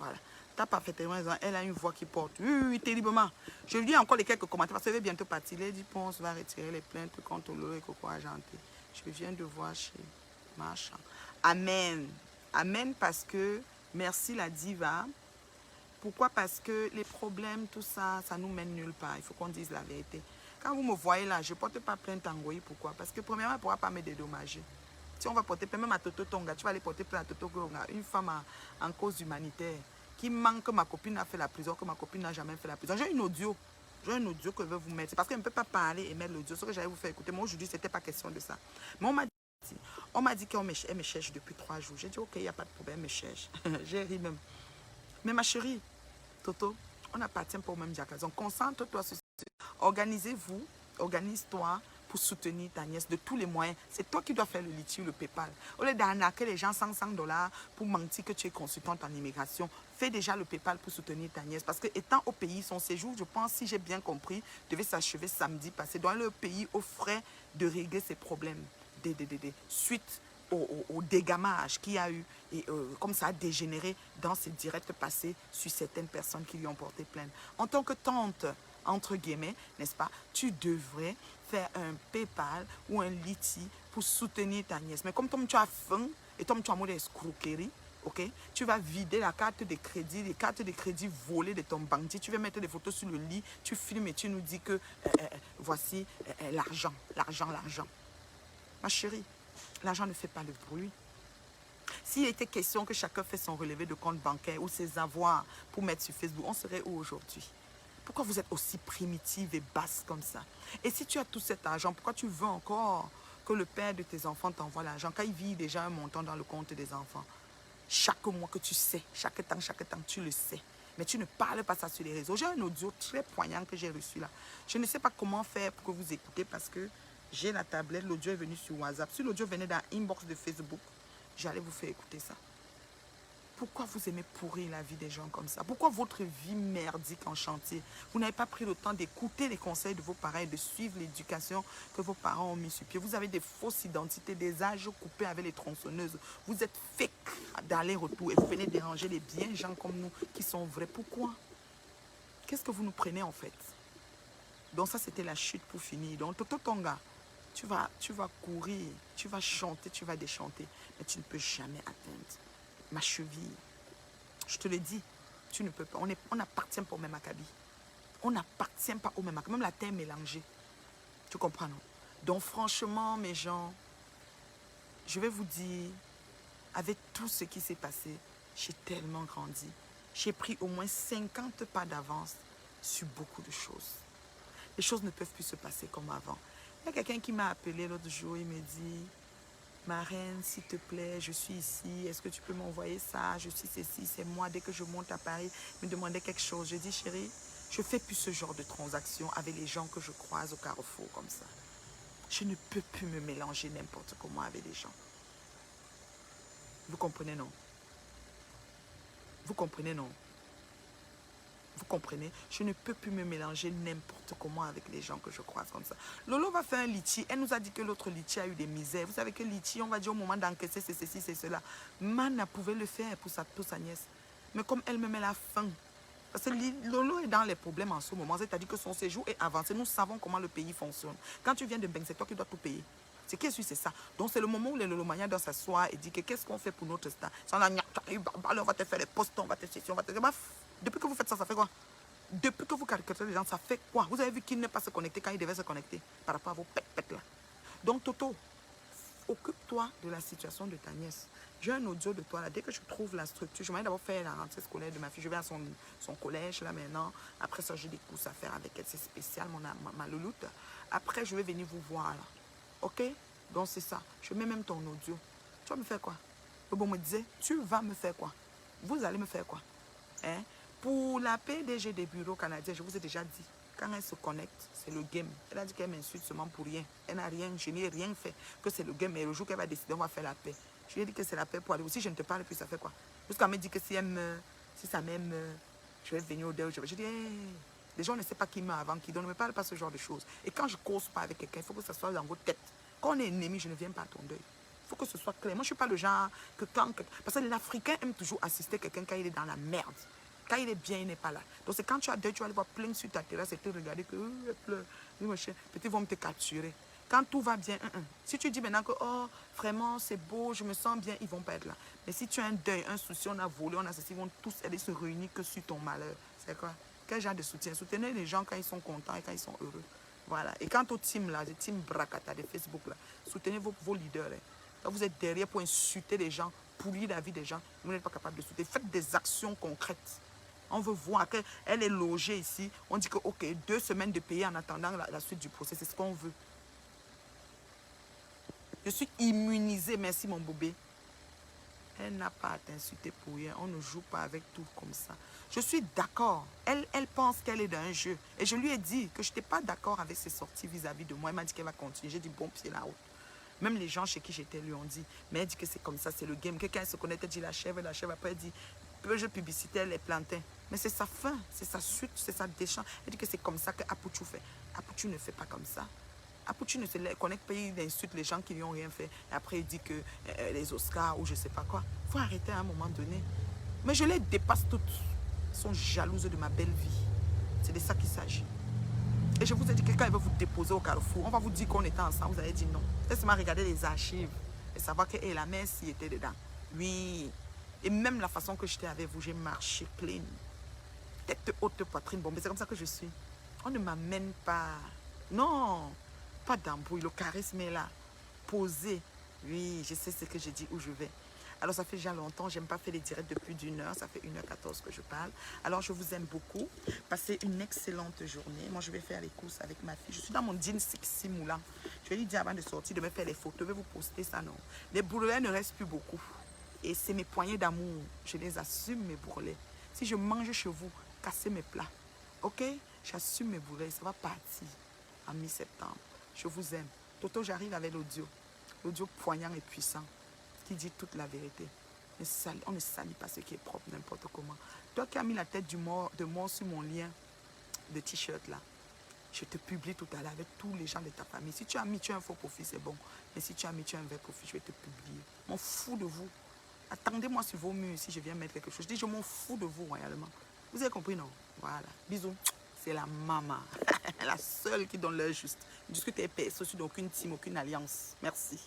Voilà. T'as parfaitement raison. Elle a une voix qui porte. Oui, terriblement. Je lis encore les quelques commentaires parce qu'elle va bientôt partir. Lady Ponce va retirer les plaintes contre Lolo et Coco Argenté. Je viens de voir chez Marchand. Amen. Amen parce que, merci la diva. Pourquoi? Parce que les problèmes, tout ça, ça nous mène nulle part. Il faut qu'on dise la vérité. Quand vous me voyez là, je ne porte pas plainte à Ngoye. Pourquoi? Parce que premièrement, elle ne pourra pas me dédommager. Si on va porter plainte, même à Toto Tonga, tu vas aller porter plainte à Toto Tonga, une femme en cause humanitaire, qui manque que ma copine a fait la prison, que ma copine n'a jamais fait la prison. J'ai une audio. J'ai un audio que je vais vous mettre. Parce qu'elle ne peut pas parler et mettre l'audio. Ce que j'allais vous faire écouter. Moi, aujourd'hui, ce n'était pas question de ça. Mais on m'a dit qu'elle me cherche depuis 3 jours. J'ai dit, ok, il n'y a pas de problème, elle me cherche. J'ai ri même. Mais ma chérie, Toto, on n'appartient pas au même diapason. Concentre-toi sur ça. Organisez-vous, organise-toi pour soutenir ta nièce de tous les moyens. C'est toi qui dois faire le litchi ou le PayPal. Au lieu d'arnaquer les gens 100 $ pour mentir que tu es consultante en immigration, fais déjà le PayPal pour soutenir ta nièce. Parce que étant au pays, son séjour, je pense, si j'ai bien compris, devait s'achever samedi passé. Dans le pays, aux frais de régler ses problèmes suite au dégamage qu'il y a eu et comme ça a dégénéré dans ses directs passés sur certaines personnes qui lui ont porté plainte. En tant que tante, entre guillemets, n'est-ce pas, tu devrais faire un PayPal ou un Litchi pour soutenir ta nièce. Mais comme toi, tu as faim et toi, tu as mode escroquerie, ok, tu vas vider la carte de crédit, les cartes de crédit volées de ton banquier, tu vas mettre des photos sur le lit, tu filmes et tu nous dis que voici l'argent, l'argent. Ma chérie, l'argent ne fait pas le bruit. S'il était question que chacun fait son relevé de compte bancaire ou ses avoirs pour mettre sur Facebook, on serait où aujourd'hui? Pourquoi vous êtes aussi primitive et basse comme ça? Et si tu as tout cet argent, pourquoi tu veux encore que le père de tes enfants t'envoie l'argent quand il vit déjà un montant dans le compte des enfants? Chaque mois que tu sais, chaque temps, tu le sais. Mais tu ne parles pas ça sur les réseaux. J'ai un audio très poignant que j'ai reçu là. Je ne sais pas comment faire pour que vous écoutez parce que j'ai la tablette, l'audio est venu sur WhatsApp. Si l'audio venait dans l'inbox de Facebook, j'allais vous faire écouter ça. Pourquoi vous aimez pourrir la vie des gens comme ça? Pourquoi votre vie merdique en chantier? Vous n'avez pas pris le temps d'écouter les conseils de vos parents et de suivre l'éducation que vos parents ont mis sur pied. Vous avez des fausses identités, des âges coupés avec les tronçonneuses. Vous êtes fake d'aller-retour et vous venez déranger les bien gens comme nous qui sont vrais. Pourquoi? Qu'est-ce que vous nous prenez en fait? Donc ça, c'était la chute pour finir. Donc Toto Tonga, tu vas courir, tu vas chanter, tu vas déchanter, mais tu ne peux jamais atteindre ma cheville. Je te le dis, tu ne peux pas. On n'appartient pas au même acabit. On n'appartient pas au même acabit. Même la terre est mélangée. Tu comprends, non? Donc franchement, mes gens, je vais vous dire, avec tout ce qui s'est passé, j'ai tellement grandi. J'ai pris au moins 50 pas d'avance sur beaucoup de choses. Les choses ne peuvent plus se passer comme avant. Il y a quelqu'un qui m'a appelé l'autre jour, il me dit... Ma reine, s'il te plaît, je suis ici. Est-ce que tu peux m'envoyer ça? Je suis ceci, c'est moi. Dès que je monte à Paris, me demander quelque chose. Je dis, chérie, je ne fais plus ce genre de transaction avec les gens que je croise au carrefour comme ça. Je ne peux plus me mélanger n'importe comment avec les gens. Vous comprenez, non? Vous comprenez, non? Vous comprenez? Je ne peux plus me mélanger n'importe comment avec les gens que je croise comme ça. Lolo va faire un litchi. Elle nous a dit que l'autre litchi a eu des misères. Vous savez que litchi, on va dire au moment d'encaisser, c'est ceci, c'est cela. Mana pouvait le faire pour sa nièce. Mais comme elle me met la faim. Parce que Lolo est dans les problèmes en ce moment. C'est-à-dire que son séjour est avancé. Nous savons comment le pays fonctionne. Quand tu viens de Beng, c'est toi qui dois tout payer. C'est qui est-ce c'est ça? Donc c'est le moment où les Lolomaniens doivent s'asseoir et dire que qu'est-ce qu'on fait pour notre star? On va te faire les postes, on va te ceci, on va te... Depuis que vous faites ça, ça fait quoi? Depuis que vous caricaturez les gens, ça fait quoi? Vous avez vu qu'il n'est pas se connecter quand il devait se connecter par rapport à vos pètes là. Donc Toto, occupe-toi de la situation de ta nièce. J'ai un audio de toi là. Dès que je trouve la structure, je vais d'abord faire la rentrée scolaire de ma fille. Je vais à son collège là maintenant. Après ça, j'ai des courses à faire avec elle. C'est spécial, ma louloute. Après, je vais venir vous voir là. Ok? Donc c'est ça. Je mets même ton audio. Tu vas me faire quoi? Le bon me disait, tu vas me faire quoi? Vous allez me faire quoi? Hein? Pour la PDG des bureaux canadiens, je vous ai déjà dit, quand elle se connecte, c'est le game. Elle a dit qu'elle m'insulte seulement pour rien. Elle n'a rien, je n'ai rien fait, que c'est le game. Et le jour qu'elle va décider, on va faire la paix. Je lui ai dit que c'est la paix pour aller. Si je ne te parle plus, ça fait quoi? Jusqu'à me dit que si elle meurt, si sa mère meurt, je vais venir au deuil. Je dis, hey, les gens ne savent pas qui meurt avant qui. Donc ne me parle pas ce genre de choses. Et quand je cause pas avec quelqu'un, il faut que ça soit dans votre tête. Quand on est ennemi, je ne viens pas à ton deuil. Il faut que ce soit clair. Moi, je ne suis pas le genre que quand... Parce que l'Africain aime toujours assister quelqu'un quand il est dans la merde. Quand il est bien, il n'est pas là. Donc c'est quand tu as deuil, tu vas aller voir plein sur ta terrasse et te regarder que elle pleure. Peut-être ils vont te capturer. Quand tout va bien, si tu dis maintenant que oh, vraiment c'est beau, je me sens bien, ils ne vont pas être là. Mais si tu as un deuil, un souci, on a volé, on a ceci, ils vont tous aller se réunir que sur ton malheur. C'est quoi? Quel genre de soutien? Soutenez les gens quand ils sont contents et quand ils sont heureux. Voilà. Et quant au team là, le team Bracata de Facebook là, soutenez vos leaders. Hein. Quand vous êtes derrière pour insulter les gens, pourrir la vie des gens, vous n'êtes pas capable de soutenir. Faites des actions concrètes. On veut voir qu'elle est logée ici. On dit que, ok, 2 semaines de payer en attendant la suite du procès. C'est ce qu'on veut. Je suis immunisée, merci mon bébé. Elle n'a pas à t'insulter pour rien. On ne joue pas avec tout comme ça. Je suis d'accord. Elle pense qu'elle est dans un jeu. Et je lui ai dit que je n'étais pas d'accord avec ses sorties vis-à-vis de moi. Elle m'a dit qu'elle va continuer. J'ai dit bon pied là-haut. Même les gens chez qui j'étais lui ont dit. Mais elle dit que c'est comme ça, c'est le game. Quelqu'un elle se connaît, elle dit la chèvre. Après elle dit, je publicité, les plantains. Mais c'est sa fin, c'est sa suite, c'est sa déchant. Elle dit que c'est comme ça que Apouchou fait. Apouchou ne fait pas comme ça. Apouchou ne se connecte pas, il insulte les gens qui lui ont rien fait. Et après il dit que les Oscars ou je sais pas quoi. Il faut arrêter à un moment donné. Mais je les dépasse toutes. Elles sont jalouses de ma belle vie. C'est de ça qu'il s'agit. Et je vous ai dit que quand elle va vous déposer au carrefour, on va vous dire qu'on était ensemble, vous allez dire non. Laissez-moi regarder les archives et savoir que la mère s'y était dedans. Oui. Et même la façon que j'étais avec vous, j'ai marché clean. Tête haute, poitrine bombée, c'est comme ça que je suis. On ne m'amène pas. Non, pas d'embrouille, le charisme est là. Posé. Oui, je sais ce que je dis, où je vais. Alors ça fait déjà longtemps, je n'aime pas faire les directs de plus d'1 heure, ça fait 1h14 que je parle. Alors je vous aime beaucoup, passez une excellente journée. Moi je vais faire les courses avec ma fille. Je suis dans mon jean sexy moulant. Je vais lui dire avant de sortir de me faire les photos, je vais vous poster ça, non. Les bourrelets ne restent plus beaucoup. Et c'est mes poignées d'amour, je les assume mes bourrelets. Si je mange chez vous, cassez mes plats. Ok? J'assume mes bourrées, ça va partir en mi-septembre. Je vous aime. Toto, j'arrive avec l'audio. L'audio poignant et puissant qui dit toute la vérité. On ne salit pas ce qui est propre n'importe comment. Toi qui as mis la tête de mort sur mon lien de t-shirt là, je te publie tout à l'heure avec tous les gens de ta famille. Si tu as mis, tu as un faux profil, c'est bon. Mais si tu as mis, tu as un vrai profil, je vais te publier. Je m'en fous de vous. Attendez-moi sur vos murs si je viens mettre quelque chose. Je dis, je m'en fous de vous royalement. Vous avez compris, non? Voilà. Bisous. C'est la maman. La seule qui donne l'heure juste. Discutez perso sur aucune team, aucune alliance. Merci.